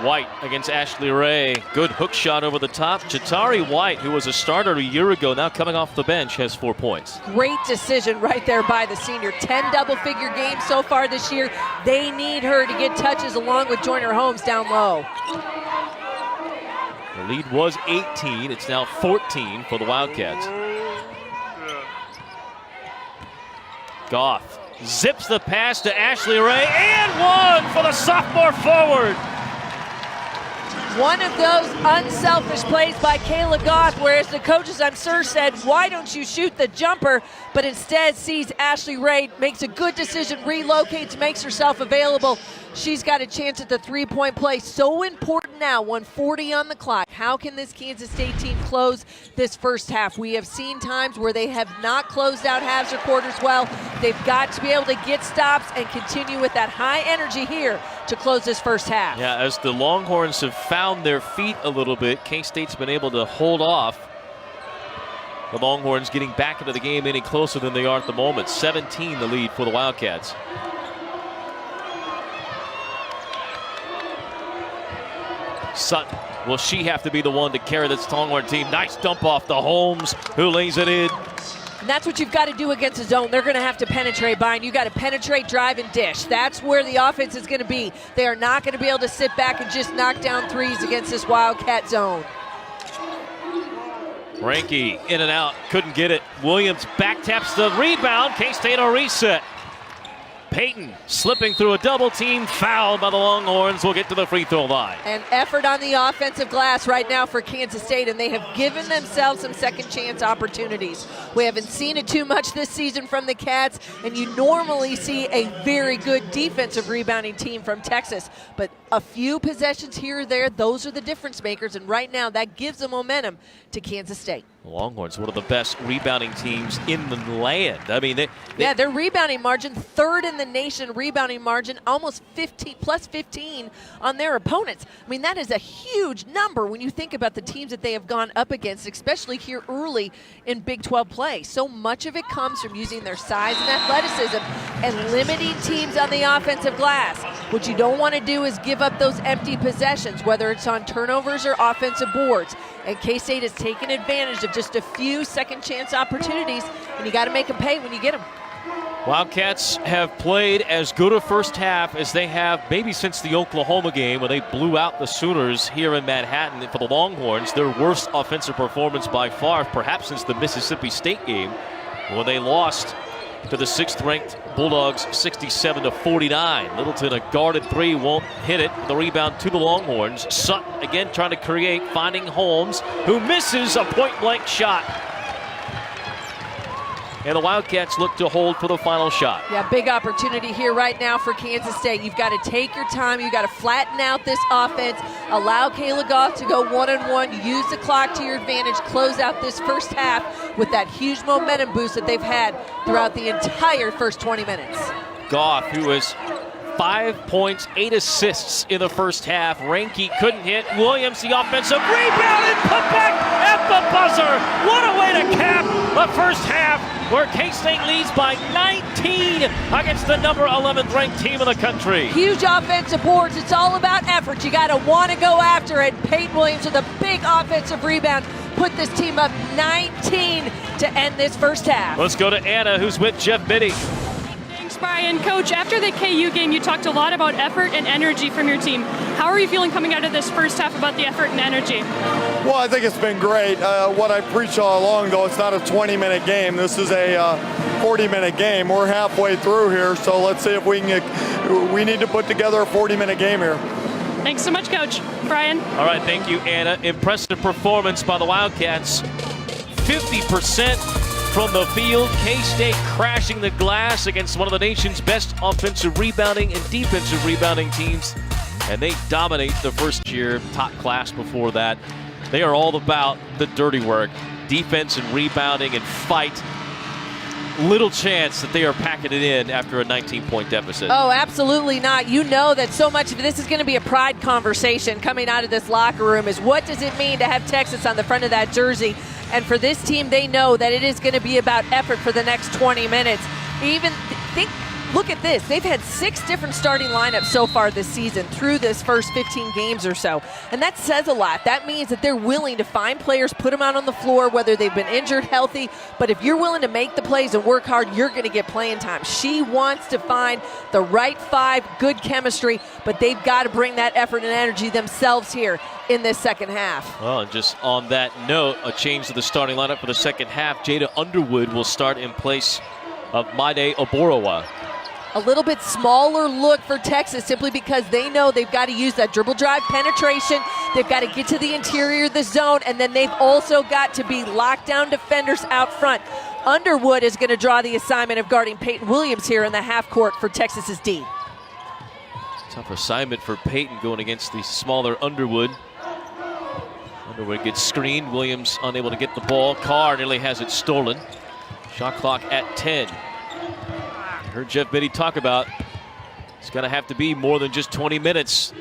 White against Ashley Ray. Good hook shot over the top. Chatari White, who was a starter a year ago, now coming off the bench, has 4 points. Great decision right there by the senior. 10 double-figure games so far this year. They need her to get touches along with Joyner Holmes down low. The lead was 18. It's now 14 for the Wildcats. Goff zips the pass to Ashley Ray, and 1 for the sophomore forward. One of those unselfish plays by Kayla Goff, whereas the coaches, I'm sure, said, why don't you shoot the jumper? But instead sees Ashley Ray, makes a good decision, relocates, makes herself available. She's got a chance at the three-point play. So important now, 1:40 on the clock. How can this Kansas State team close this first half? We have seen times where they have not closed out halves or quarters well. They've got to be able to get stops and continue with that high energy here to close this first half. Yeah, as the Longhorns have found their feet a little bit, K-State's been able to hold off. The Longhorns getting back into the game any closer than they are at the moment. 17 the lead for the Wildcats. Sutton, will she have to be the one to carry this Longhorn team? Nice dump off the Holmes, who lays it in. And that's what you've got to do against a zone. They're going to have to penetrate, Brian. You've got to penetrate, drive, and dish. That's where the offense is going to be. They are not going to be able to sit back and just knock down threes against this Wildcat zone. Ranky in and out, couldn't get it. Williams back taps the rebound. K-State on reset. Payton slipping through a double team, fouled by the Longhorns. Will get to the free throw line. An effort on the offensive glass right now for Kansas State, and they have given themselves some second chance opportunities. We haven't seen it too much this season from the Cats, and you normally see a very good defensive rebounding team from Texas. But a few possessions here or there, those are the difference makers, and right now that gives the momentum to Kansas State. The Longhorns, one of the best rebounding teams in the land. I mean, their rebounding margin, third in the nation rebounding margin, almost 15 plus 15 on their opponents. I mean, that is a huge number when you think about the teams that they have gone up against, especially here early in Big 12 play. So much of it comes from using their size and athleticism and limiting teams on the offensive glass. What you don't want to do is give up those empty possessions, whether it's on turnovers or offensive boards. And K-State has taken advantage of just a few second chance opportunities, and you got to make them pay when you get them. Wildcats have played as good a first half as they have maybe since the Oklahoma game when they blew out the Sooners here in Manhattan. For the Longhorns, their worst offensive performance by far, perhaps since the Mississippi State game when they lost to the 6th-ranked Bulldogs 67-49. Littleton, a guarded three, won't hit it. The rebound to the Longhorns. Sutton again trying to create, finding Holmes, who misses a point-blank shot. And the Wildcats look to hold for the final shot. Yeah, big opportunity here right now for Kansas State. You've got to take your time. You've got to flatten out this offense. Allow Kayla Goff to go one-on-one. Use the clock to your advantage. Close out this first half with that huge momentum boost that they've had throughout the entire first 20 minutes. Goff, who has 5 points, 8 assists in the first half. Ranky couldn't hit. Williams, the offensive rebound and put back at the buzzer. What a way to cap the first half, where K-State leads by 19 against the number 11th ranked team in the country. Huge offensive boards. It's all about effort. You got to want to go after it. Peyton Williams with a big offensive rebound put this team up 19 to end this first half. Let's go to Anna, who's with Jeff Mittie. Brian, Coach, after the KU game, you talked a lot about effort and energy from your team. How are you feeling coming out of this first half about the effort and energy? Well, I think it's been great. What I preach all along, though, it's not a 20-minute game. This is a 40-minute game. We're halfway through here, so let's see if we can we need to put together a 40-minute game here. Thanks so much, Coach. Brian? All right, thank you, Anna. Impressive performance by the Wildcats. 50% from the field. K-State crashing the glass against one of the nation's best offensive rebounding and defensive rebounding teams. And they dominate the first year, top class before that. They are all about the dirty work, defense and rebounding and fight. Little chance that they are packing it in after a 19-point deficit. Oh, absolutely not. You know that so much of this is going to be a pride conversation coming out of this locker room is what does it mean to have Texas on the front of that jersey? And for this team, they know that it is going to be about effort for the next 20 minutes. Look at this. They've had 6 different starting lineups so far this season through this first 15 games or so. And that says a lot. That means that they're willing to find players, put them out on the floor, whether they've been injured, healthy. But if you're willing to make the plays and work hard, you're going to get playing time. She wants to find the right 5, good chemistry, but they've got to bring that effort and energy themselves here in this second half. Well, and just on that note, a change to the starting lineup for the second half. Jada Underwood will start in place of Maide Oborowa. A little bit smaller look for Texas simply because they know they've got to use that dribble drive penetration. They've got to get to the interior of the zone, and then they've also got to be lockdown defenders out front. Underwood is going to draw the assignment of guarding Peyton Williams here in the half court for Texas's D. Tough assignment for Peyton going against the smaller Underwood. Underwood gets screened. Williams unable to get the ball. Carr nearly has it stolen. Shot clock at 10. I heard Jeff Biddy talk about it's going to have to be more than just 20 minutes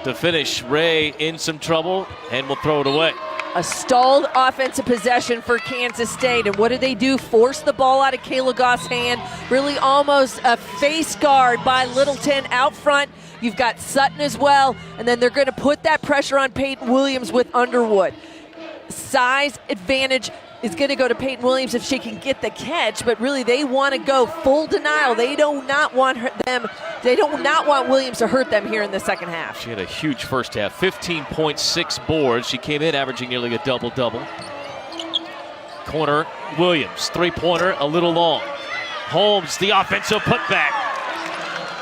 to finish. Ray in some trouble and will throw it away. A stalled offensive possession for Kansas State. And what do? Force the ball out of Kayla Goff's hand. Really almost a face guard by Littleton out front. You've got Sutton as well. And then they're going to put that pressure on Peyton Williams with Underwood. Size advantage is going to go to Peyton Williams if she can get the catch, but really they want to go full denial. They do not want Williams to hurt them here in the second half. She had a huge first half, 15.6 boards. She came in averaging nearly a double-double. Corner, Williams, three-pointer, a little long. Holmes, the offensive putback.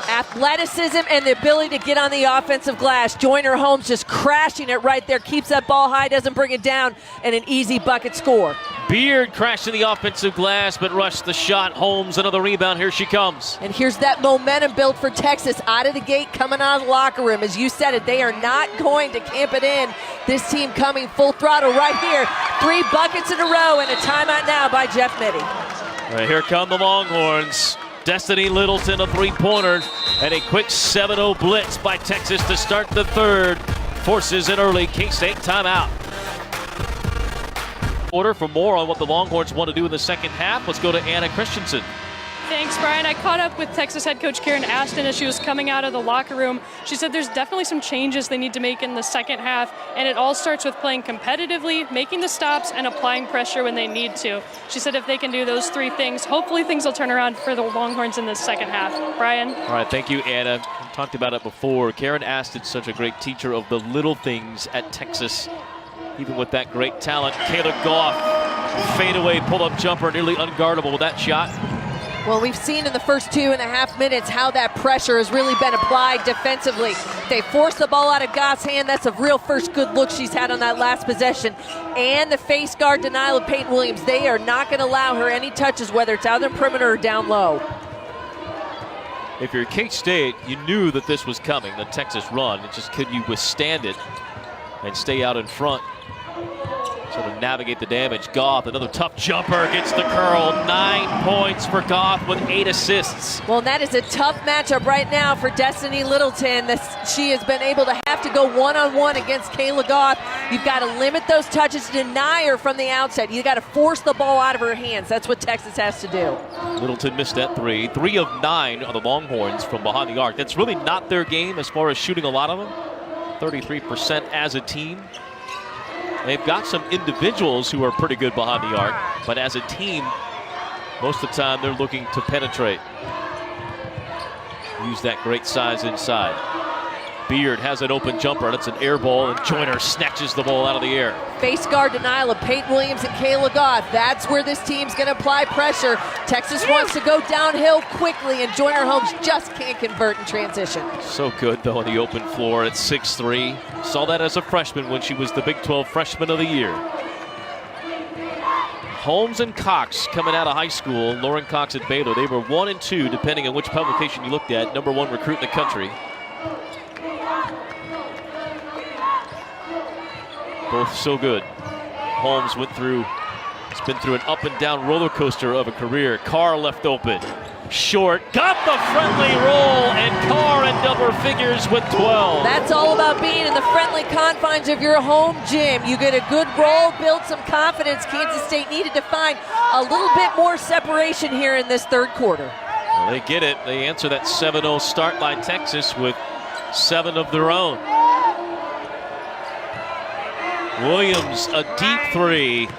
Athleticism and the ability to get on the offensive glass. Joyner Holmes just crashing it right there. Keeps that ball high, doesn't bring it down, and an easy bucket score. Beard crashing the offensive glass, but rushed the shot. Holmes, another rebound. Here she comes. And here's that momentum build for Texas out of the gate, coming out of the locker room. As you said it, they are not going to camp it in. This team coming full throttle right here. 3 buckets in a row and a timeout now by Jeff Mittie. All right, here come the Longhorns. Destiny Littleton, a three-pointer, and a quick 7-0 blitz by Texas to start the third. Forces an early K-State timeout. Order for more on what the Longhorns want to do in the second half. Let's go to Anna Christensen. Thanks, Brian. I caught up with Texas head coach Karen Aston as she was coming out of the locker room. She said there's definitely some changes they need to make in the second half, and it all starts with playing competitively, making the stops, and applying pressure when they need to. She said if they can do those 3 things, hopefully things will turn around for the Longhorns in the second half. Brian? All right, thank you, Anna. We talked about it before. Karen Aston's such a great teacher of the little things at Texas. Even with that great talent, Kayla Goff, fadeaway pull-up jumper, nearly unguardable with that shot. Well, we've seen in the first 2.5 minutes how that pressure has really been applied defensively. They force the ball out of Goff's hand. That's a real first good look she's had on that last possession. And the face guard denial of Peyton Williams. They are not going to allow her any touches, whether it's out on the perimeter or down low. If you're K-State, you knew that this was coming, the Texas run. It's just could you withstand it and stay out in front? Sort of navigate the damage. Goff, another tough jumper, gets the curl. 9 points for Goff with 8 assists. Well, that is a tough matchup right now for Destiny Littleton. She has been able to have to go one-on-one against Kayla Goff. You've got to limit those touches, deny her from the outset. You've got to force the ball out of her hands. That's what Texas has to do. Littleton missed that 3. 3 of 9 on the Longhorns from behind the arc. That's really not their game as far as shooting a lot of them. 33% as a team. They've got some individuals who are pretty good behind the arc, but as a team, most of the time they're looking to penetrate. Use that great size inside. Beard has an open jumper. That's an air ball, and Joyner snatches the ball out of the air. Face guard denial of Peyton Williams and Kayla Goff. That's where this team's going to apply pressure. Texas wants to go downhill quickly, and Joyner Holmes just can't convert in transition. So good, though, on the open floor at 6'3". Saw that as a freshman when she was the Big 12 Freshman of the Year. Holmes and Cox coming out of high school. Lauren Cox at Baylor. They were 1 and 2, depending on which publication you looked at. #1 recruit in the country. Both so good. Holmes has been through an up and down roller coaster of a career. Carr left open. Short, got the friendly roll, and Carr in double figures with 12. That's all about being in the friendly confines of your home gym. You get a good roll, build some confidence. Kansas State needed to find a little bit more separation here in this third quarter. Well, they get it. They answer that 7-0 start by Texas with 7 of their own. Williams, a deep 3,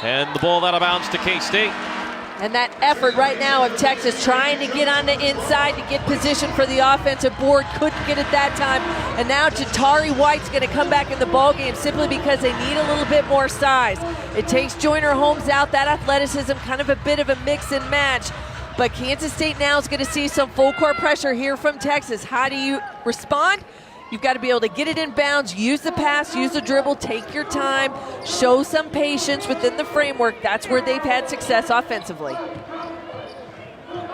and the ball out of bounds to K-State. And that effort right now of Texas trying to get on the inside to get position for the offensive board, couldn't get it that time. And now Jatari White's going to come back in the ballgame simply because they need a little bit more size. It takes Joyner Holmes out, that athleticism, kind of a bit of a mix and match. But Kansas State now is going to see some full court pressure here from Texas. How do you respond? You've got to be able to get it in bounds, use the pass, use the dribble, take your time, show some patience within the framework. That's where they've had success offensively.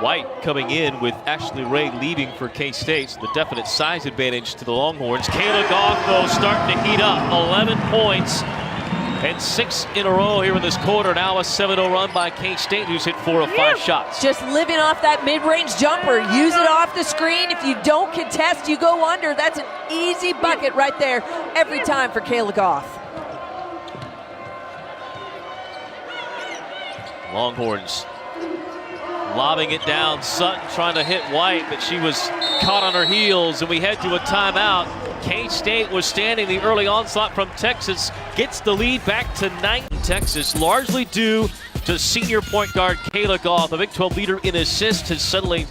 White coming in with Ashley Ray leaving for K-State. The definite size advantage to the Longhorns. Kayla Goff, though, starting to heat up. 11 points and 6 in a row here in this quarter. Now a 7-0 run by K-State, who's hit 4 of 5 shots. Just living off that mid-range jumper. Use it off the screen. If you don't contest, you go under. That's an easy bucket right there every time for Kayla Goff. Longhorns lobbing it down. Sutton trying to hit White, but she was caught on her heels, and we head to a timeout. K-State was standing the early onslaught from Texas, gets the lead back to 9. Texas, largely due to senior point guard Kayla Goff. The Big 12 leader in assists has suddenly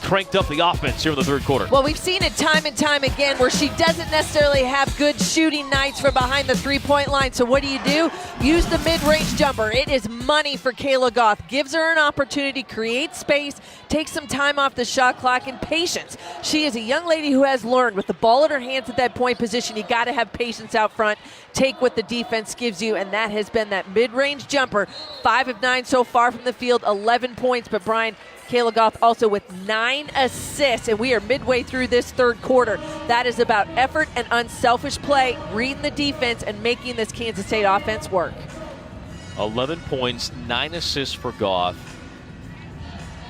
cranked up the offense here in the third quarter. Well, we've seen it time and time again where she doesn't necessarily have good shooting nights from behind the three-point line. So what do? Use the mid-range jumper. It is money for Kayla Goff. Gives her an opportunity, create space, take some time off the shot clock, and patience. She is a young lady who has learned with the ball in her hands at that point position, you got to have patience out front. Take what the defense gives you, and that has been that mid-range jumper. 5 of 9 so far from the field, 11 points. But Brian, Kayla Goff also with 9 assists, and we are midway through this third quarter. That is about effort and unselfish play, reading the defense, and making this Kansas State offense work. 11 points, 9 assists for Goff.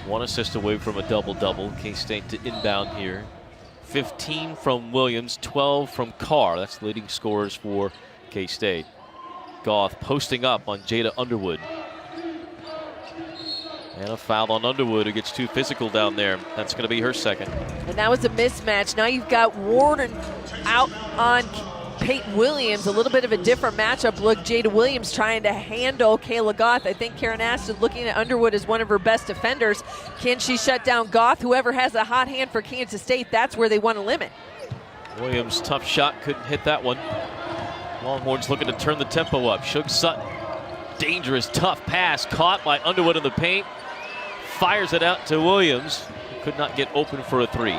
1 assist away from a double-double. K-State to inbound here. 15 from Williams, 12 from Carr. That's the leading scorers for K-State. Goff posting up on Jada Underwood. And a foul on Underwood, who gets too physical down there. That's going to be her second. And that was a mismatch. Now you've got Warden out on Peyton Williams. A little bit of a different matchup. Look, Jada Williams trying to handle Kayla Goff. I think Karen Aston looking at Underwood as one of her best defenders. Can she shut down Goff? Whoever has a hot hand for Kansas State, that's where they want to limit. Williams, tough shot, couldn't hit that one. Longhorns looking to turn the tempo up. Shug Sutton, dangerous, tough pass, caught by Underwood in the paint. Fires it out to Williams, who could not get open for a three.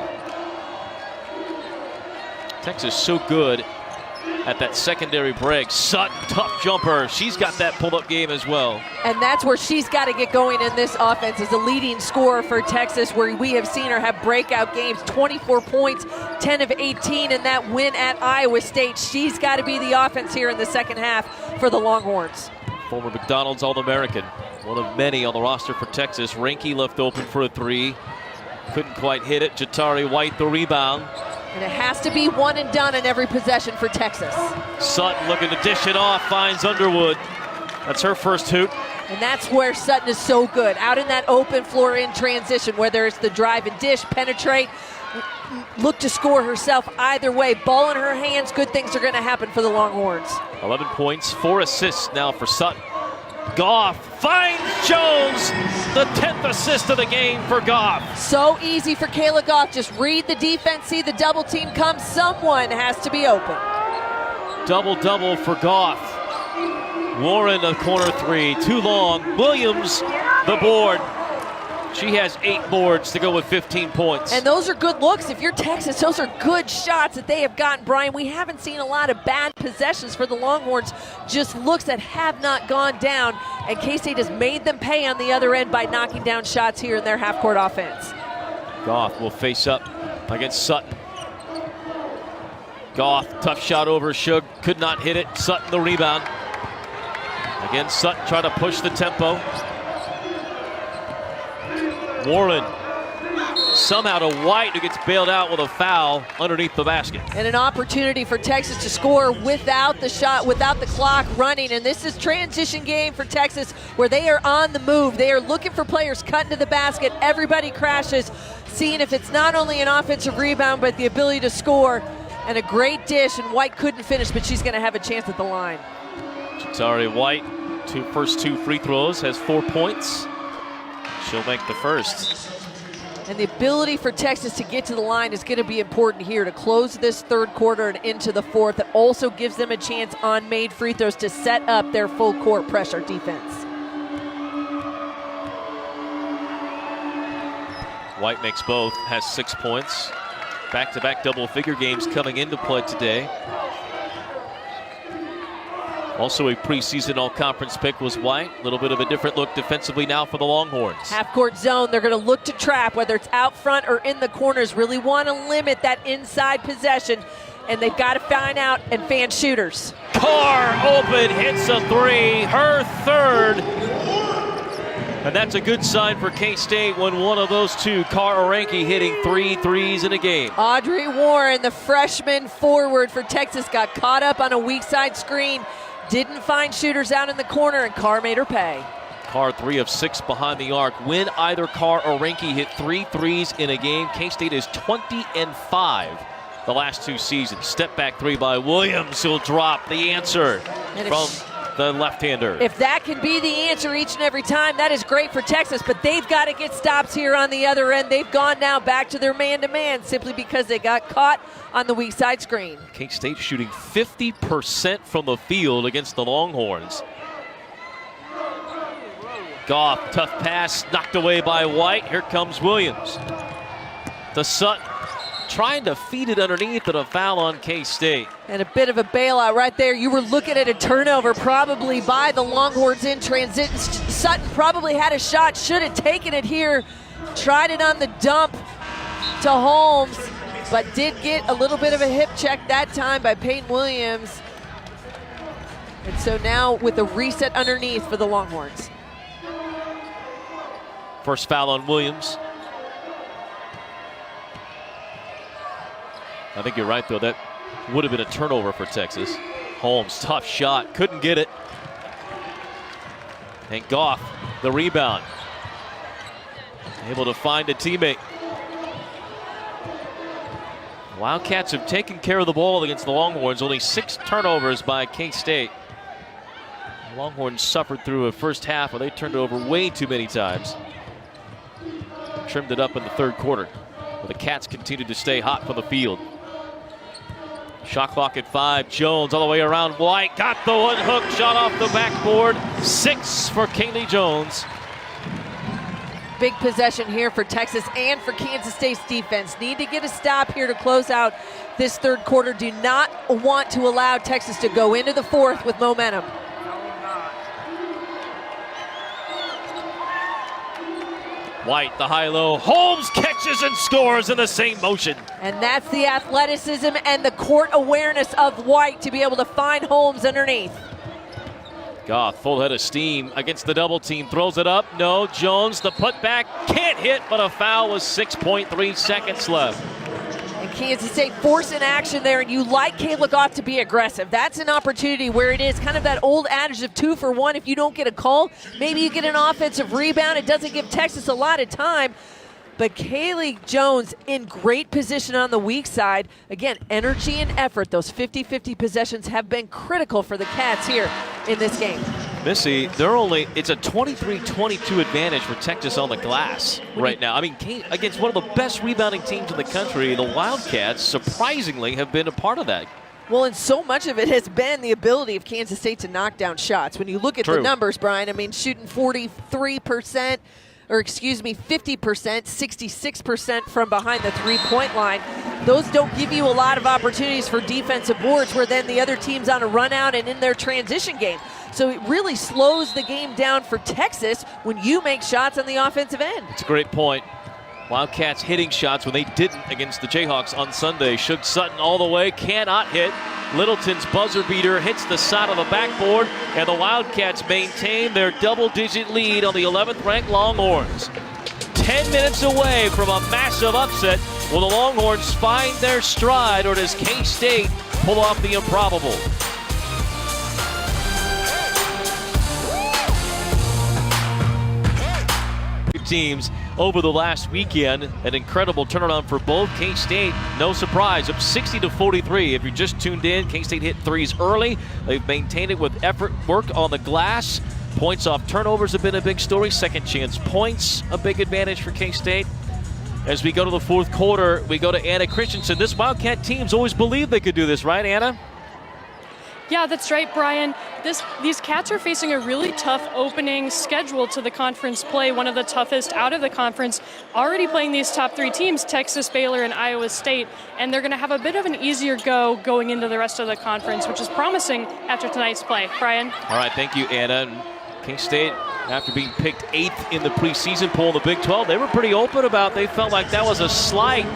Texas so good at that secondary break. Sutton, tough jumper. She's got that pull-up game as well. And that's where she's got to get going in this offense as a leading scorer for Texas, where we have seen her have breakout games. 24 points, 10 of 18 in that win at Iowa State. She's got to be the offense here in the second half for the Longhorns. Former McDonald's All-American. One of many on the roster for Texas. Reinke left open for a three. Couldn't quite hit it. Jatari White the rebound. And it has to be one and done in every possession for Texas. Sutton looking to dish it off, finds Underwood. That's her first hoop. And that's where Sutton is so good. Out in that open floor in transition, whether it's the drive and dish, penetrate, look to score herself. Either way, ball in her hands, good things are going to happen for the Longhorns. 11 points, 4 assists now for Sutton. Goff finds Jones, the 10th assist of the game for Goff. So easy for Kayla Goff. Just read the defense, see the double team come. Someone has to be open. Double-double for Goff. Warren, a corner three, too long. Williams, the board. She has 8 boards to go with 15 points. And those are good looks. If you're Texas, those are good shots that they have gotten, Brian. We haven't seen a lot of bad possessions for the Longhorns, just looks that have not gone down. And K-State has made them pay on the other end by knocking down shots here in their half-court offense. Goff will face up against Sutton. Goff, tough shot over Shug, could not hit it. Sutton the rebound. Again, Sutton trying to push the tempo. Warren somehow to White, who gets bailed out with a foul underneath the basket. And an opportunity for Texas to score without the shot, without the clock running. And this is transition game for Texas, where they are on the move. They are looking for players cutting to the basket. Everybody crashes, seeing if it's not only an offensive rebound, but the ability to score. And a great dish, and White couldn't finish, but she's going to have a chance at the line. Jatari White, first 2 free throws, has 4 points. She'll make the first. And the ability for Texas to get to the line is going to be important here to close this third quarter and into the fourth. It also gives them a chance on made free throws to set up their full court pressure defense. White makes both, has 6 points. Back-to-back double-figure games coming into play today. Also a preseason all-conference pick was White. A little bit of a different look defensively now for the Longhorns. Half-court zone, they're going to look to trap, whether it's out front or in the corners. Really want to limit that inside possession, and they've got to find out and fan shooters. Carr open, hits a three, her third. And that's a good sign for K-State when one of those two, Carr Orenke, hitting 3 threes in a game. Audrey Warren, the freshman forward for Texas, got caught up on a weak side screen. Didn't find shooters out in the corner, and Carr made her pay. Carr 3 of 6 behind the arc. When either Carr or Orenke hit 3 threes in a game, K-State is 20-5 the last 2 seasons. Step back 3 by Williams. He'll drop the answer from the left-hander. If that can be the answer each and every time, that is great for Texas, but they've got to get stops here on the other end. They've gone now back to their man-to-man simply because they got caught on the weak side screen. K-State shooting 50% from the field against the Longhorns. Goff, tough pass, knocked away by White. Here comes Williams. To Sutton, trying to feed it underneath, and a foul on K-State. And a bit of a bailout right there. You were looking at a turnover probably by the Longhorns in transit. Sutton probably had a shot, should have taken it here. Tried it on the dump to Holmes, but did get a little bit of a hip check that time by Peyton Williams. And so now with a reset underneath for the Longhorns. First foul on Williams. I think you're right, though. That would have been a turnover for Texas. Holmes, tough shot, couldn't get it. And Goff, the rebound. Able to find a teammate. Wildcats have taken care of the ball against the Longhorns. Only 6 turnovers by K-State. The Longhorns suffered through a first half where they turned it over way too many times. Trimmed it up in the third quarter. But the Cats continued to stay hot from the field. Shot clock at 5. Jones all the way around White. Got the one hook shot off the backboard. 6 for Kaylee Jones. Big possession here for Texas and for Kansas State's defense. Need to get a stop here to close out this third quarter. Do not want to allow Texas to go into the fourth with momentum. White, the high-low. Holmes catches and scores in the same motion. And that's the athleticism and the court awareness of White to be able to find Holmes underneath. Goff, full head of steam against the double team. Throws it up. No. Jones, the putback. Can't hit, but a foul with 6.3 seconds left. And Kansas State forcing action there, and you like Kayla Goff to be aggressive. That's an opportunity where it is kind of that old adage of 2 for 1. If you don't get a call, maybe you get an offensive rebound. It doesn't give Texas a lot of time. But Kaylee Jones in great position on the weak side. Again, energy and effort. Those 50-50 possessions have been critical for the Cats here in this game. Missy, it's a 23-22 advantage for Texas on the glass right now. I mean, against one of the best rebounding teams in the country, the Wildcats surprisingly have been a part of that. Well, and so much of it has been the ability of Kansas State to knock down shots. When you look at the numbers, Brian, I mean, shooting 43%, or excuse me, 50%, 66% from behind the three-point line. Those don't give you a lot of opportunities for defensive boards where then the other team's on a run out and in their transition game. So it really slows the game down for Texas when you make shots on the offensive end. It's a great point. Wildcats hitting shots when they didn't against the Jayhawks on Sunday. Shook Sutton all the way, cannot hit. Littleton's buzzer beater hits the side of the backboard, and the Wildcats maintain their double-digit lead on the 11th-ranked Longhorns. 10 minutes away from a massive upset. Will the Longhorns find their stride, or does K-State pull off the improbable? Teams over the last weekend. An incredible turnaround for both. K-State, no surprise, up 60-43. If you just tuned in, K-State hit threes early. They've maintained it with effort, work on the glass. Points off turnovers have been a big story. Second chance points, a big advantage for K-State. As we go to the fourth quarter, we go to Anna Christensen. This Wildcat team's always believed they could do this, right, Anna? Yeah, that's right, Brian. these Cats are facing a really tough opening schedule to the conference play, one of the toughest out of the conference, already playing these top 3 teams, Texas, Baylor, and Iowa State, and they're going to have a bit of an easier go going into the rest of the conference, which is promising after tonight's play. Brian? All right, thank you, Anna. And K-State, after being picked 8th in the preseason poll in the Big 12, they were pretty open about they felt like that was a slight.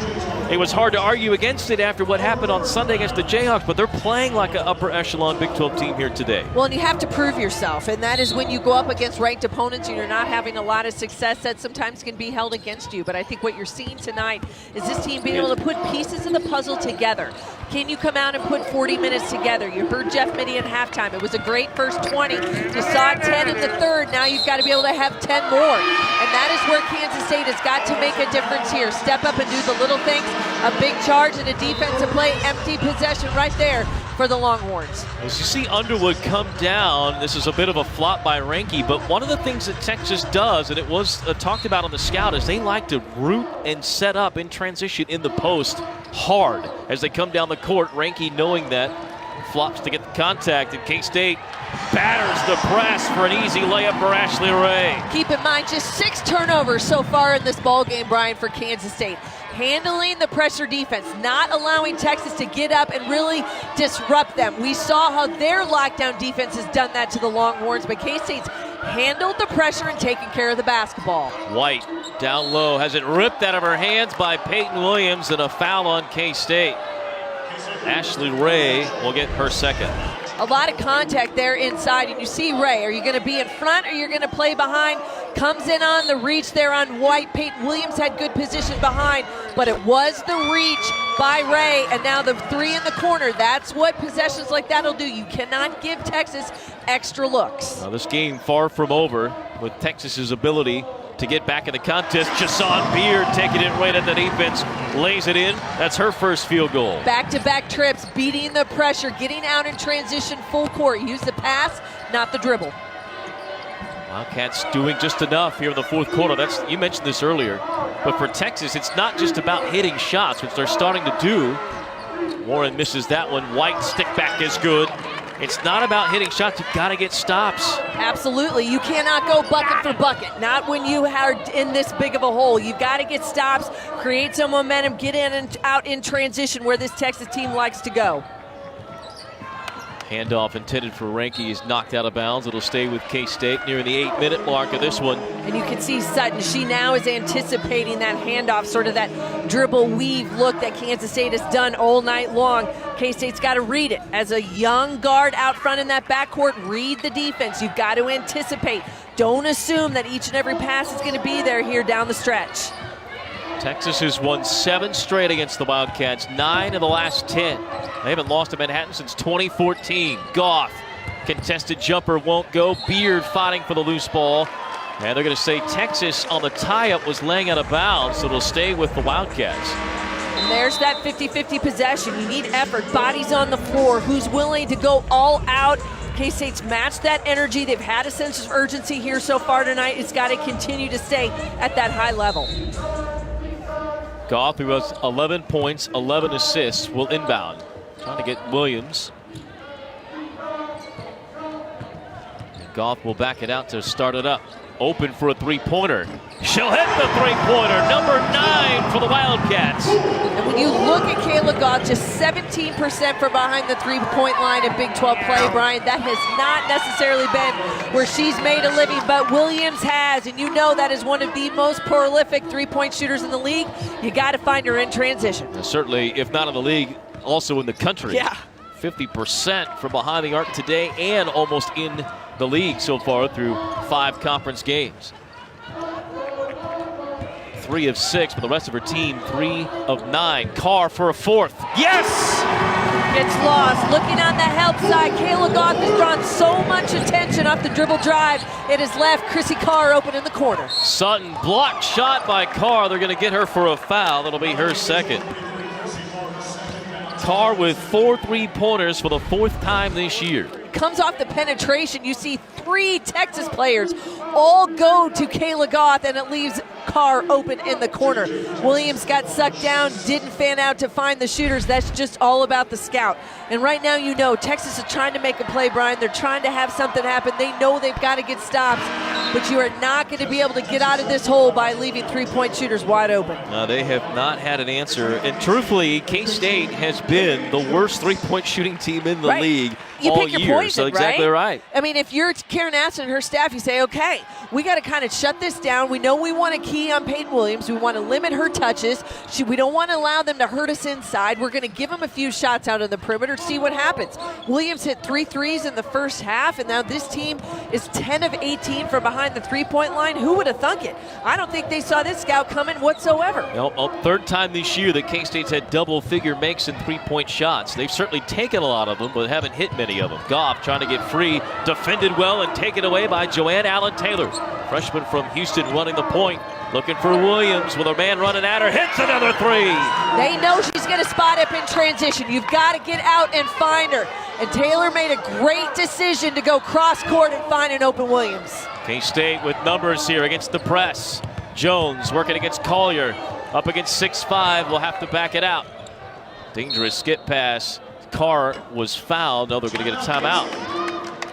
It was hard to argue against it after what happened on Sunday against the Jayhawks, but they're playing like an upper echelon Big 12 team here today. Well, and you have to prove yourself, and that is when you go up against ranked opponents and you're not having a lot of success, that sometimes can be held against you. But I think what you're seeing tonight is this team being able to put pieces of the puzzle together. Can you come out and put 40 minutes together? You heard Jeff Mittie at halftime. It was a great first 20. You saw 10 in the third. Now you've got to be able to have 10 more. And that is where Kansas State has got to make a difference here. Step up and do the little things. A big charge and a defensive play, empty possession right there for the Longhorns. As you see Underwood come down, this is a bit of a flop by Reinke, but one of the things that Texas does, and it was talked about on the scout, is they like to root and set up in transition in the post hard as they come down the court. Reinke, knowing that, flops to get the contact, and K-State batters the press for an easy layup for Ashley Ray. Keep in mind, just 6 turnovers so far in this ball game, Brian, for Kansas State. Handling the pressure defense, not allowing Texas to get up and really disrupt them. We saw how their lockdown defense has done that to the Longhorns, but K-State's handled the pressure and taken care of the basketball. White down low, has it ripped out of her hands by Peyton Williams, and a foul on K-State. Ashley Ray will get her second. A lot of contact there inside, and you see Ray. Are you going to be in front or you're going to play behind? Comes in on the reach there on White. Peyton Williams had good position behind, but it was the reach by Ray, and now the 3 in the corner. That's what possessions like that will do. You cannot give Texas extra looks. Now this game far from over with Texas's ability to get back in the contest. Jason Beard taking it right at the defense, lays it in. That's her first field goal. Back-to-back trips, beating the pressure, getting out in transition full court. Use the pass, not the dribble. Wildcats doing just enough here in the fourth quarter. You mentioned this earlier, but for Texas, it's not just about hitting shots, which they're starting to do. Warren misses that one. White stick back is good. It's not about hitting shots. You've got to get stops. Absolutely. You cannot go bucket for bucket. Not when you are in this big of a hole. You've got to get stops, create some momentum, get in and out in transition where this Texas team likes to go. Handoff intended for Reinke is knocked out of bounds. It'll stay with K-State near the 8-minute mark of this one. And you can see Sutton, she now is anticipating that handoff, sort of that dribble weave look that Kansas State has done all night long. K-State's got to read it. As a young guard out front in that backcourt, read the defense. You've got to anticipate. Don't assume that each and every pass is going to be there here down the stretch. Texas has won 7 straight against the Wildcats, 9 of the last 10. They haven't lost to Manhattan since 2014. Goff, contested jumper won't go. Beard fighting for the loose ball. And they're going to say Texas on the tie-up was laying out of bounds, so it'll stay with the Wildcats. And there's that 50-50 possession. You need effort, bodies on the floor. Who's willing to go all out? K-State's matched that energy. They've had a sense of urgency here so far tonight. It's got to continue to stay at that high level. Goff, who has 11 points, 11 assists, will inbound. Trying to get Williams. And Goff will back it out to start it up. Open for a three-pointer. She'll hit the three-pointer. Number 9 for the Wildcats. And when you look at Kayla Goff, just 17% from behind the three-point line in Big 12 play, Brian, that has not necessarily been where she's made a living, but Williams has, and you know that is one of the most prolific three-point shooters in the league. You got to find her in transition. And certainly, if not in the league, also in the country. Yeah. 50% from behind the arc today and almost in the league so far through 5 conference games. 3 of 6, but the rest of her team 3 of 9. Carr for a 4th. Yes! Gets lost. Looking on the help side, Kayla Goff has drawn so much attention off the dribble drive. It has left Chrissy Carr open in the corner. Sutton blocked shot by Carr. They're going to get her for a foul. That'll be her second. Carr with 4 3-pointers for the 4th time this year. Comes off the penetration. You see 3 Texas players all go to Kayla Goth, and it leaves Carr open in the corner. Williams got sucked down, didn't fan out to find the shooters. That's just all about the scout. And right now, you know, Texas is trying to make a play, Brian. They're trying to have something happen. They know they've got to get stops, but you are not going to be able to get out of this hole by leaving 3-point shooters wide open. They have not had an answer. And truthfully, K-State has been the worst 3-point shooting team in the league you all pick your year. poison, So exactly right. I mean, if you're Karen Aston and her staff, you say, okay, we got to kind of shut this down. We know we want to key on Peyton Williams. We want to limit her touches. We don't want to allow them to hurt us inside. We're going to give them a few shots out of the perimeter, see what happens. Williams hit 3 threes in the first half, and now this team is 10 of 18 from behind the 3-point line. Who would have thunk it? I don't think they saw this scout coming whatsoever. Third time this year that K-State's had double-figure makes in 3-point shots. They've certainly taken a lot of them, but haven't hit many of them. Goff trying to get free, defended well, and taken away by Joanne Allen-Taylor. Freshman from Houston running the point, looking for Williams with a man running at her, hits another 3. They know she's going to spot up in transition. You've got to get out and find her. And Taylor made a great decision to go cross-court and find an open Williams. K-State with numbers here against the press. Jones working against Collier. Up against 6'5", will have to back it out. Dangerous skip pass. Carr was fouled. No, they're going to get a timeout.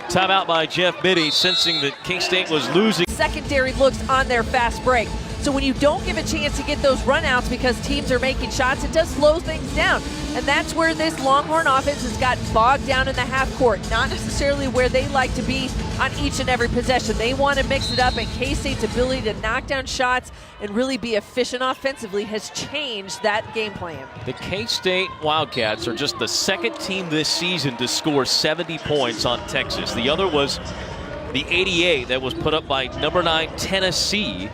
Timeout by Jeff Mittie, sensing that K-State was losing. Secondary looks on their fast break. So when you don't give a chance to get those runouts because teams are making shots, it does slow things down. And that's where this Longhorn offense has gotten bogged down in the half court. Not necessarily where they like to be on each and every possession. They want to mix it up, and K-State's ability to knock down shots and really be efficient offensively has changed that game plan. The K-State Wildcats are just the second team this season to score 70 points on Texas. The other was the 88 that was put up by number 9 Tennessee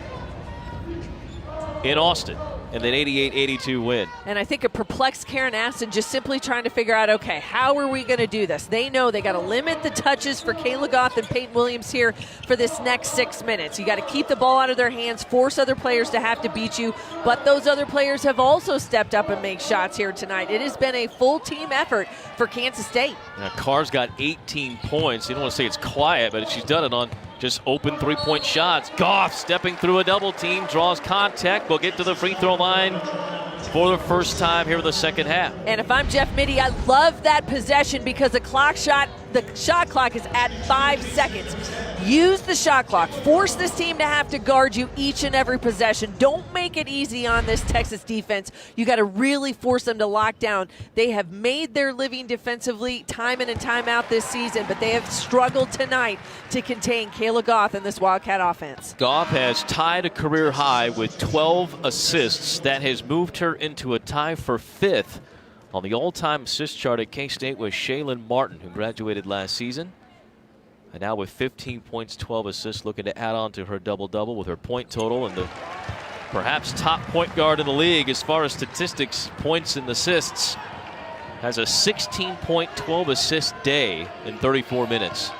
in Austin, and then 88-82 win. And I think it perplexed Karen Aston just simply trying to figure out, okay, how are we going to do this? They know they got to limit the touches for Kayla Goth and Peyton Williams here for this next 6 minutes. You got to keep the ball out of their hands, force other players to have to beat you, but those other players have also stepped up and make shots here tonight. It has been a full team effort for Kansas State. Now, Carr's got 18 points. You don't want to say it's quiet, but she's done it on just open 3-point shots. Goff stepping through a double team, draws contact, will get to the free throw line for the first time here in the second half. And if I'm Jeff Mittie, I love that possession because the shot clock is at 5 seconds. Use the shot clock. Force this team to have to guard you each and every possession. Don't make it easy on this Texas defense. You got to really force them to lock down. They have made their living defensively time in and time out this season, but they have struggled tonight to contain Kayla Goth in this Wildcat offense. Goff has tied a career high with 12 assists. That has moved her into a tie for 5th on the all-time assist chart at K-State with Shaylin Martin, who graduated last season. And now with 15 points, 12 assists, looking to add on to her double-double with her point total and the perhaps top point guard in the league as far as statistics, points and assists. Has a 16-point, 12-assist day in 34 minutes.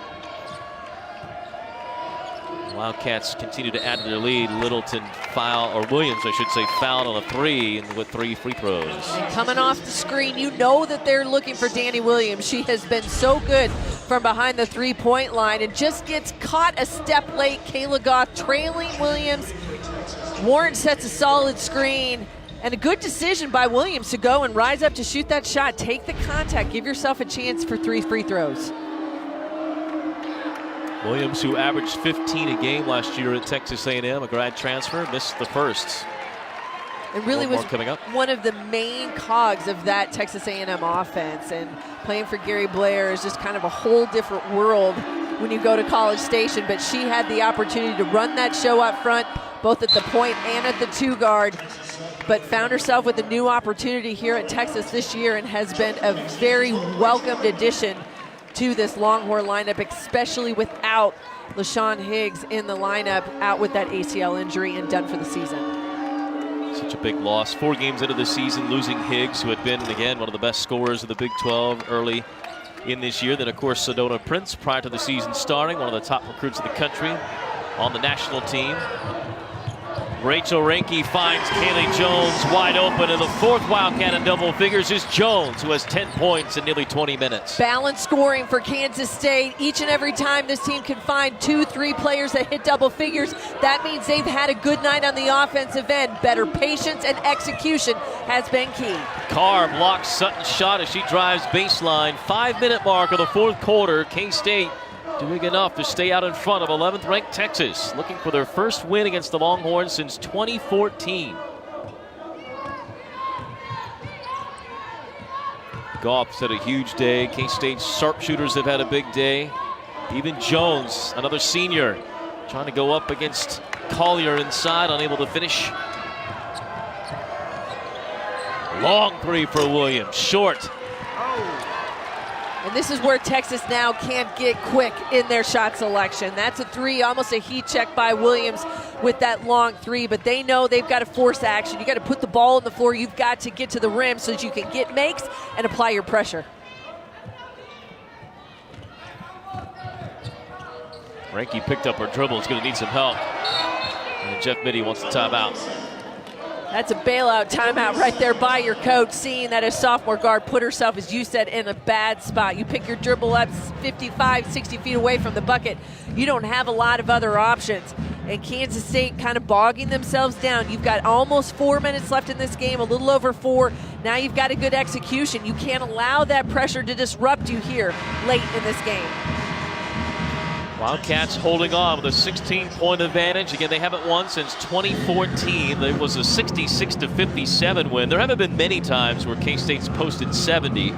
Wildcats continue to add to their lead. Littleton Williams, I should say, fouled on a 3 and with 3 free throws. And coming off the screen, you know that they're looking for Danny Williams. She has been so good from behind the 3-point line and just gets caught a step late. Kayla Goth trailing Williams. Warren sets a solid screen. And a good decision by Williams to go and rise up to shoot that shot. Take the contact. Give yourself a chance for 3 free throws. Williams, who averaged 15 a game last year at Texas A&M, a grad transfer, missed the first. It really was coming up. One of the main cogs of that Texas A&M offense, and playing for Gary Blair is just kind of a whole different world when you go to College Station, but she had the opportunity to run that show up front, both at the point and at the 2 guard, but found herself with a new opportunity here at Texas this year and has been a very welcomed addition to this Longhorn lineup, especially without LaShawn Higgs in the lineup, out with that ACL injury and done for the season. Such a big loss. 4 games into the season, losing Higgs, who had been, again, one of the best scorers of the Big 12 early in this year. Then, of course, Sedona Prince, prior to the season starting, one of the top recruits of the country on the national team. Rachel Reinke finds Kaylee Jones wide open, and the fourth Wildcat in double figures is Jones, who has 10 points in nearly 20 minutes. Balanced scoring for Kansas State. Each and every time this team can find 2-3 players that hit double figures, that means they've had a good night on the offensive end. Better patience and execution has been key. Carr blocks Sutton's shot as she drives baseline. 5-minute mark of the fourth quarter. K-State doing enough to stay out in front of 11th ranked Texas, looking for their first win against the Longhorns since 2014. Goff's had a huge day. K-State's sharpshooters have had a big day. Even Jones, another senior, trying to go up against Collier inside, unable to finish. Long three for Williams, short. And this is where Texas now can't get quick in their shot selection. That's a three, almost a heat check by Williams with that long three, but they know they've got to force action. You got to put the ball on the floor. You've got to get to the rim so that you can get makes and apply your pressure. Reinke picked up her dribble. Is going to need some help. And Jeff Mittie wants the timeout. That's a bailout timeout right there by your coach, seeing that his sophomore guard put herself, as you said, in a bad spot. You pick your dribble up 55, 60 feet away from the bucket. You don't have a lot of other options. And Kansas State kind of bogging themselves down. You've got almost 4 minutes left in this game, a little over 4. Now you've got a good execution. You can't allow that pressure to disrupt you here late in this game. Wildcats holding on with a 16-point advantage. Again, they haven't won since 2014. It was a 66-57 win. There haven't been many times where K-State's posted 70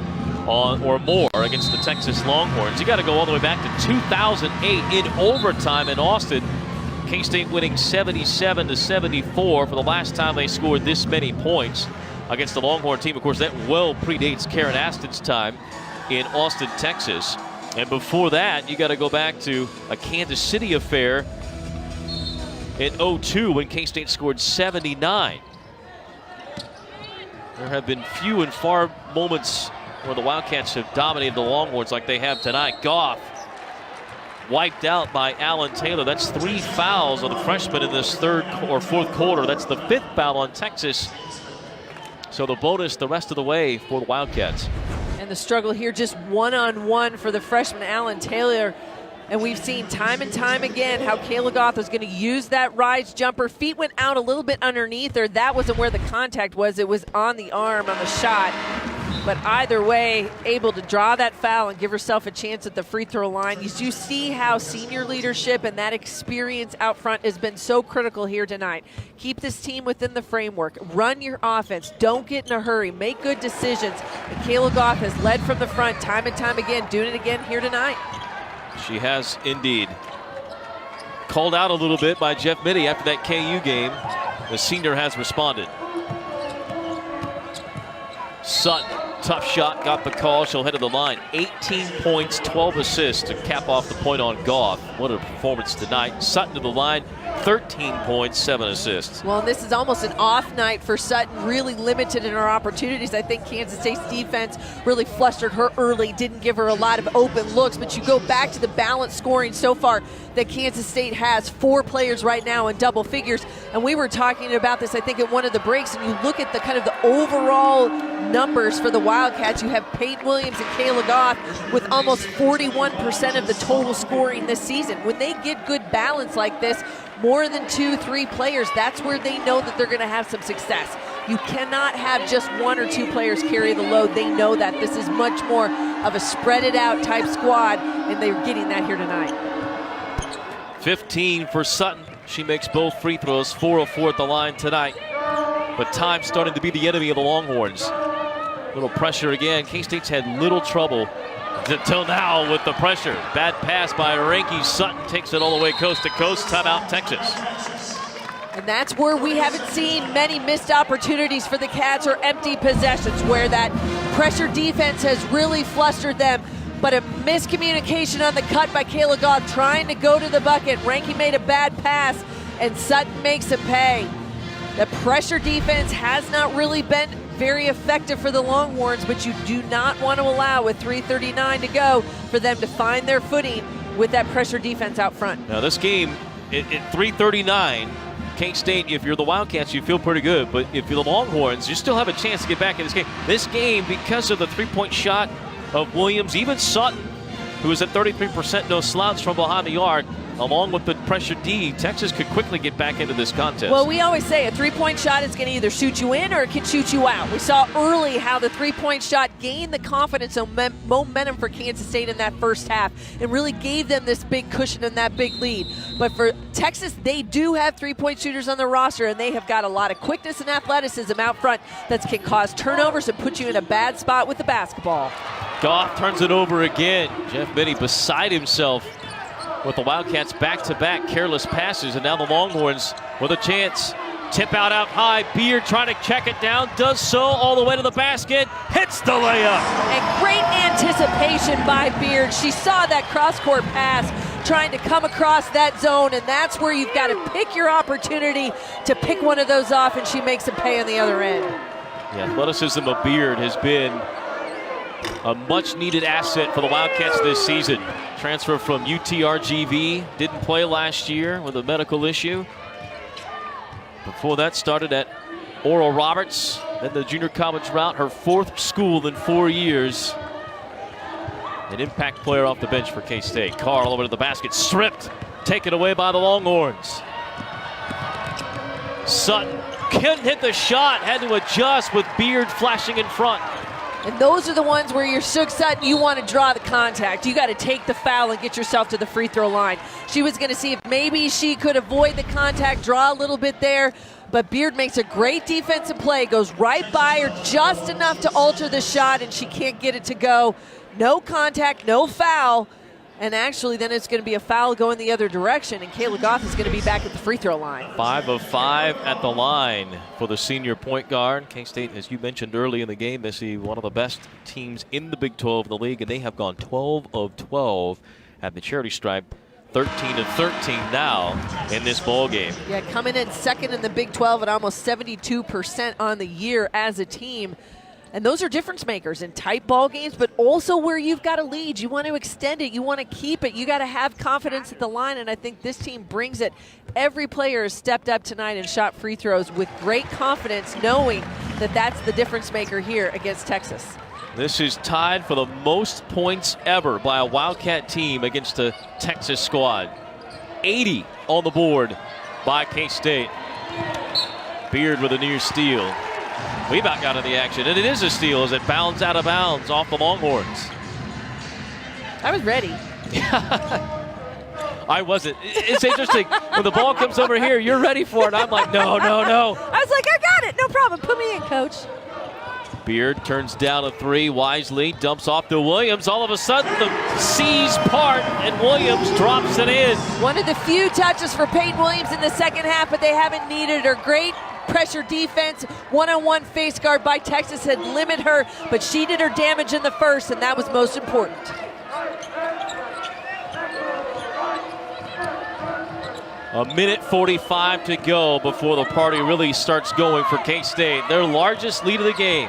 or more against the Texas Longhorns. You got to go all the way back to 2008 in overtime in Austin. K-State winning 77-74 for the last time they scored this many points against the Longhorn team. Of course, that well predates Karen Aston's time in Austin, Texas. And before that, you got to go back to a Kansas City affair in 2002 when K-State scored 79. There have been few and far moments where the Wildcats have dominated the Longhorns like they have tonight. Goff wiped out by Alan Taylor. That's 3 fouls on the freshman in this third or fourth quarter. That's the 5th foul on Texas. So the bonus the rest of the way for the Wildcats. And the struggle here just one-on-one for the freshman Alan Taylor. And we've seen time and time again how Kayla Goff is going to use that rise jumper. Feet went out a little bit underneath her. That wasn't where the contact was. It was on the arm on the shot. But either way, able to draw that foul and give herself a chance at the free throw line. You do see how senior leadership and that experience out front has been so critical here tonight. Keep this team within the framework. Run your offense. Don't get in a hurry. Make good decisions. And Kayla Goff has led from the front time and time again, doing it again here tonight. She has indeed. Called out a little bit by Jeff Mittie after that KU game. The senior has responded. Sutton, tough shot, got the call. She'll head to the line. 18 points, 12 assists to cap off the point on Goff. What a performance tonight. Sutton to the line, 13 points, 7 assists. Well, this is almost an off night for Sutton, really limited in her opportunities. I think Kansas State's defense really flustered her early, didn't give her a lot of open looks, but you go back to the balanced scoring so far that Kansas State has. 4 players right now in double figures, and we were talking about this, I think, at one of the breaks, and you look at the kind of the overall numbers for the Wildcats. You have Peyton Williams and Kayla Goff with almost 41% of the total scoring this season. When they get good balance like this, more than 2-3 players, that's where they know that they're going to have some success. You cannot have just 1 or 2 players carry the load. They know that this is much more of a spread it out type squad, and they're getting that here tonight. 15 for Sutton. She makes both free throws, 4 of 4 at the line tonight. But time's starting to be the enemy of the Longhorns. Little pressure again. K-State's had little trouble until now with the pressure. Bad pass by Reinke. Sutton takes it all the way coast to coast. Timeout, Texas. And that's where we haven't seen many missed opportunities for the Cats or empty possessions, where that pressure defense has really flustered them. But a miscommunication on the cut by Kayla Goff trying to go to the bucket. Reinke made a bad pass, and Sutton makes it pay. The pressure defense has not really been very effective for the Longhorns, but you do not want to allow, with 3:39 to go, for them to find their footing with that pressure defense out front. Now this game, at 3:39, K-State, if you're the Wildcats, you feel pretty good. But if you're the Longhorns, you still have a chance to get back in this game. This game, because of the three-point shot of Williams, even Sutton, who is at 33%, no slouch from behind the arc, along with the pressure D, Texas could quickly get back into this contest. Well, we always say a three-point shot is going to either shoot you in or it can shoot you out. We saw early how the three-point shot gained the confidence and momentum for Kansas State in that first half and really gave them this big cushion and that big lead. But for Texas, they do have three-point shooters on their roster, and they have got a lot of quickness and athleticism out front that can cause turnovers and put you in a bad spot with the basketball. Goff turns it over again. Jeff Mittie beside himself with the Wildcats back-to-back careless passes, and now the Longhorns with a chance. Tip out high. Beard trying to check it down. Does so all the way to the basket. Hits the layup. And great anticipation by Beard. She saw that cross-court pass trying to come across that zone, and that's where you've got to pick your opportunity to pick one of those off, and she makes it pay on the other end. The athleticism of Beard has been a much-needed asset for the Wildcats this season. Transfer from UTRGV, didn't play last year with a medical issue. Before that, started at Oral Roberts, then the junior college route, her fourth school in 4 years. An impact player off the bench for K-State. Carl over to the basket, stripped, taken away by the Longhorns. Sutton couldn't hit the shot, had to adjust with Beard flashing in front. And those are the ones where you're Suge Sutton, you want to draw the contact. You got to take the foul and get yourself to the free throw line. She was going to see if maybe she could avoid the contact, draw a little bit there. But Beard makes a great defensive play, goes right by her just enough to alter the shot, and she can't get it to go. No contact, no foul. And actually, then it's going to be a foul going the other direction, and Kayla Goff is going to be back at the free throw line. 5 of 5 at the line for the senior point guard. K-State, as you mentioned early in the game, Missy, one of the best teams in the Big 12 of the league, and they have gone 12 of 12 at the charity stripe. 13 of 13 now in this ball game. Yeah, coming in second in the Big 12 at almost 72% on the year as a team. And those are difference makers in tight ball games, but also where you've got a lead. You want to extend it. You want to keep it. You got to have confidence at the line, and I think this team brings it. Every player has stepped up tonight and shot free throws with great confidence, knowing that that's the difference maker here against Texas. This is tied for the most points ever by a Wildcat team against a Texas squad. 80 on the board by K-State. Beard with a near steal. We about got in the action, and it is a steal as it bounds out of bounds off the Longhorns. I was ready. I wasn't. It's interesting. When the ball comes over here, you're ready for it. I'm like, no, no, no. I was like, I got it. No problem. Put me in, coach. Beard turns down a three wisely, dumps off to Williams. All of a sudden, the C's part, and Williams drops it in. One of the few touches for Peyton Williams in the second half, but they haven't needed her. Great pressure defense, one-on-one face guard by Texas had limited her, but she did her damage in the first, and that was most important. A minute 45 to go before the party really starts going for K-State. Their largest lead of the game.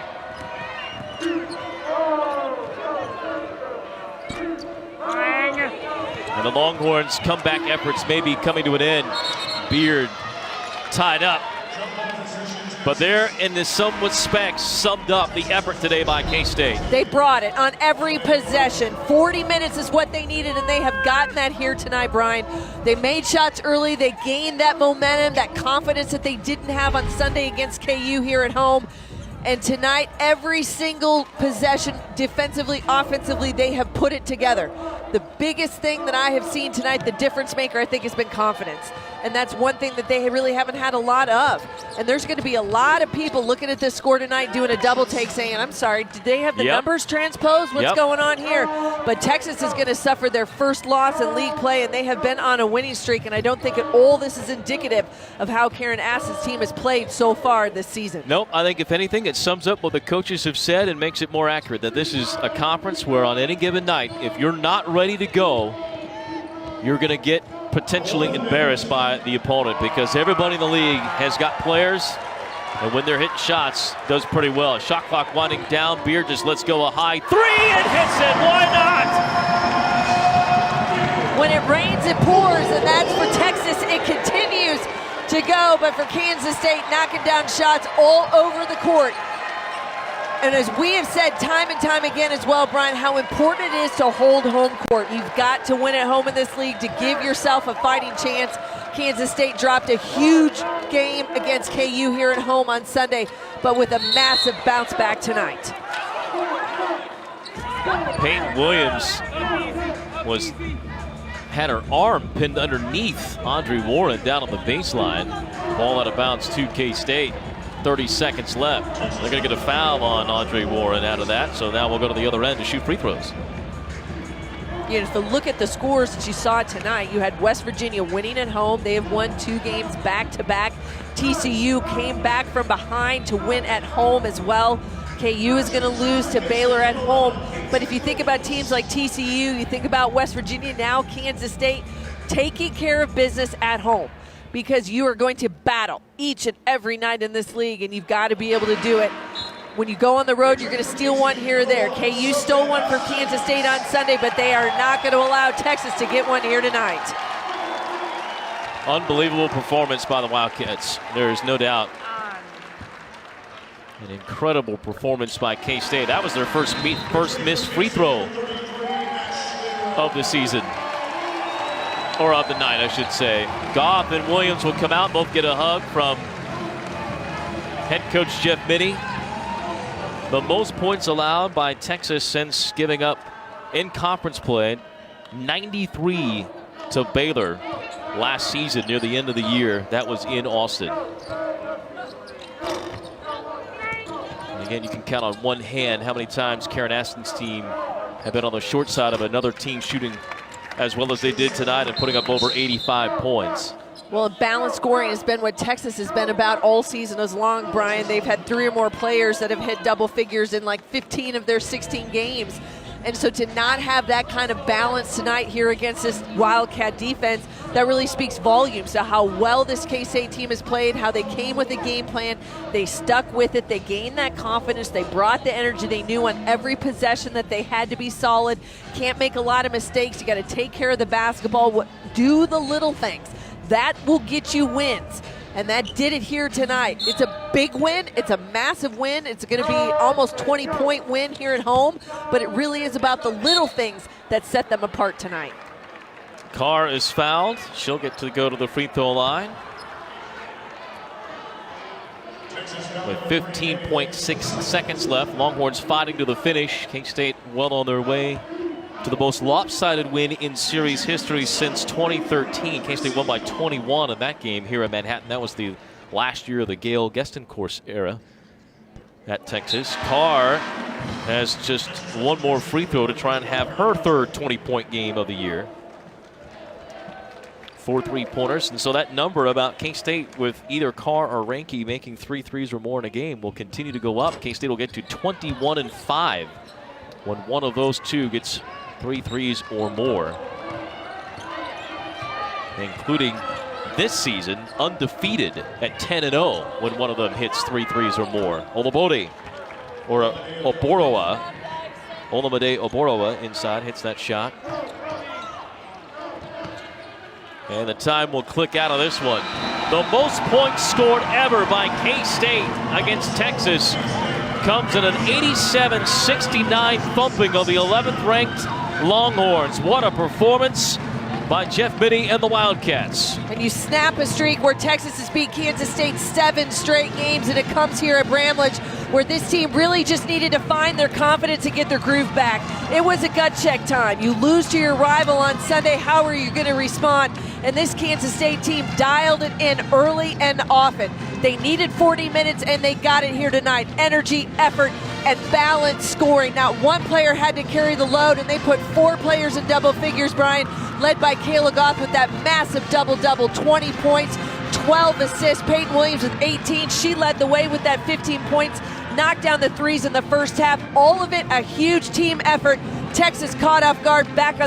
And the Longhorns' comeback efforts may be coming to an end. Beard tied up. But they're, in the some respects, summed up the effort today by K-State. They brought it on every possession. 40 minutes is what they needed, and they have gotten that here tonight, Brian. They made shots early. They gained that momentum, that confidence that they didn't have on Sunday against KU here at home. And tonight, every single possession, defensively, offensively, they have put it together. The biggest thing that I have seen tonight, the difference maker, I think, has been confidence. And that's one thing that they really haven't had a lot of. And there's going to be a lot of people looking at this score tonight doing a double take saying, I'm sorry, did they have the numbers transposed? What's going on here? But Texas is going to suffer their first loss in league play, and they have been on a winning streak. And I don't think at all this is indicative of how Karen Ass's team has played so far this season. Nope, I think if anything, it sums up what the coaches have said and makes it more accurate, that this is a conference where on any given night, if you're not ready to go, you're going to get potentially embarrassed by the opponent, because everybody in the league has got players, and when they're hitting shots, does pretty well. Shot clock winding down. Beard just lets go a high three and hits it. Why not? When it rains, it pours, and that's for Texas. It continues to to go, but for Kansas State, knocking down shots all over the court. And as we have said time and time again as well, Brian, how important it is to hold home court. You've got to win at home in this league to give yourself a fighting chance. Kansas State dropped a huge game against KU here at home on Sunday, but with a massive bounce back tonight. Peyton Williams had her arm pinned underneath Andre Warren down on the baseline. Ball out of bounds to K-State. 30 seconds left. They're going to get a foul on Andre Warren out of that, so now we'll go to the other end to shoot free throws. You know, if you look at the scores that you saw tonight, you had West Virginia winning at home. They have won 2 games back-to-back. TCU came back from behind to win at home as well. KU is going to lose to Baylor at home. But if you think about teams like TCU, you think about West Virginia, now Kansas State, taking care of business at home, because you are going to battle each and every night in this league, and you've got to be able to do it. When you go on the road, you're going to steal one here or there. KU stole one from Kansas State on Sunday, but they are not going to allow Texas to get one here tonight. Unbelievable performance by the Wildcats. There is no doubt. An incredible performance by K-State. That was their first missed free throw of the season. Or of the night, I should say. Goff and Williams will come out, both get a hug from head coach Jeff Mittie. The most points allowed by Texas since giving up in conference play, 93 to Baylor last season near the end of the year. That was in Austin. And again, you can count on one hand how many times Karen Aston's team have been on the short side of another team shooting as well as they did tonight and putting up over 85 points. Well, balanced scoring has been what Texas has been about all season as long, Brian. They've had 3 or more players that have hit double figures in like 15 of their 16 games. And so to not have that kind of balance tonight here against this Wildcat defense, that really speaks volumes to how well this K-State team has played, how they came with a game plan, they stuck with it, they gained that confidence, they brought the energy, they knew on every possession that they had to be solid, can't make a lot of mistakes, you got to take care of the basketball, do the little things. That will get you wins. And that did it here tonight. It's a big win. It's a massive win. It's going to be almost 20-point win here at home. But it really is about the little things that set them apart tonight. Carr is fouled. She'll get to go to the free throw line. With 15.6 seconds left, Longhorns fighting to the finish. K-State well on their way to the most lopsided win in series history since 2013. K-State won by 21 in that game here in Manhattan. That was the last year of the Gail Gestencourse era at Texas. Carr has just one more free throw to try and have her third 20-point game of the year. 4 3-pointers, and so that number about K-State with either Carr or Ranke making 3 threes or more in a game will continue to go up. K-State will get to 21-5 when one of those two gets 3 threes or more, including this season undefeated at 10-0 when one of them hits 3 threes or more. Olabode or Oborowa, Olamide Oborowa inside hits that shot. And the time will click out of this one. The most points scored ever by K-State against Texas comes at an 87-69 thumping of the 11th ranked Longhorns. What a performance by Jeff Mittie and the Wildcats. And you snap a streak where Texas has beat Kansas State 7 straight games, and it comes here at Bramlage where this team really just needed to find their confidence and get their groove back. It was a gut check time. You lose to your rival on Sunday, how are you going to respond? And this Kansas State team dialed it in early and often. They needed 40 minutes and they got it here tonight. Energy, effort, and balanced scoring. Not one player had to carry the load, and they put 4 players in double figures, Brian, led by Kayla Goff with that massive double-double, 20 points, 12 assists. Peyton Williams with 18. She led the way with that 15 points, knocked down the threes in the first half. All of it a huge team effort. Texas caught off guard, back on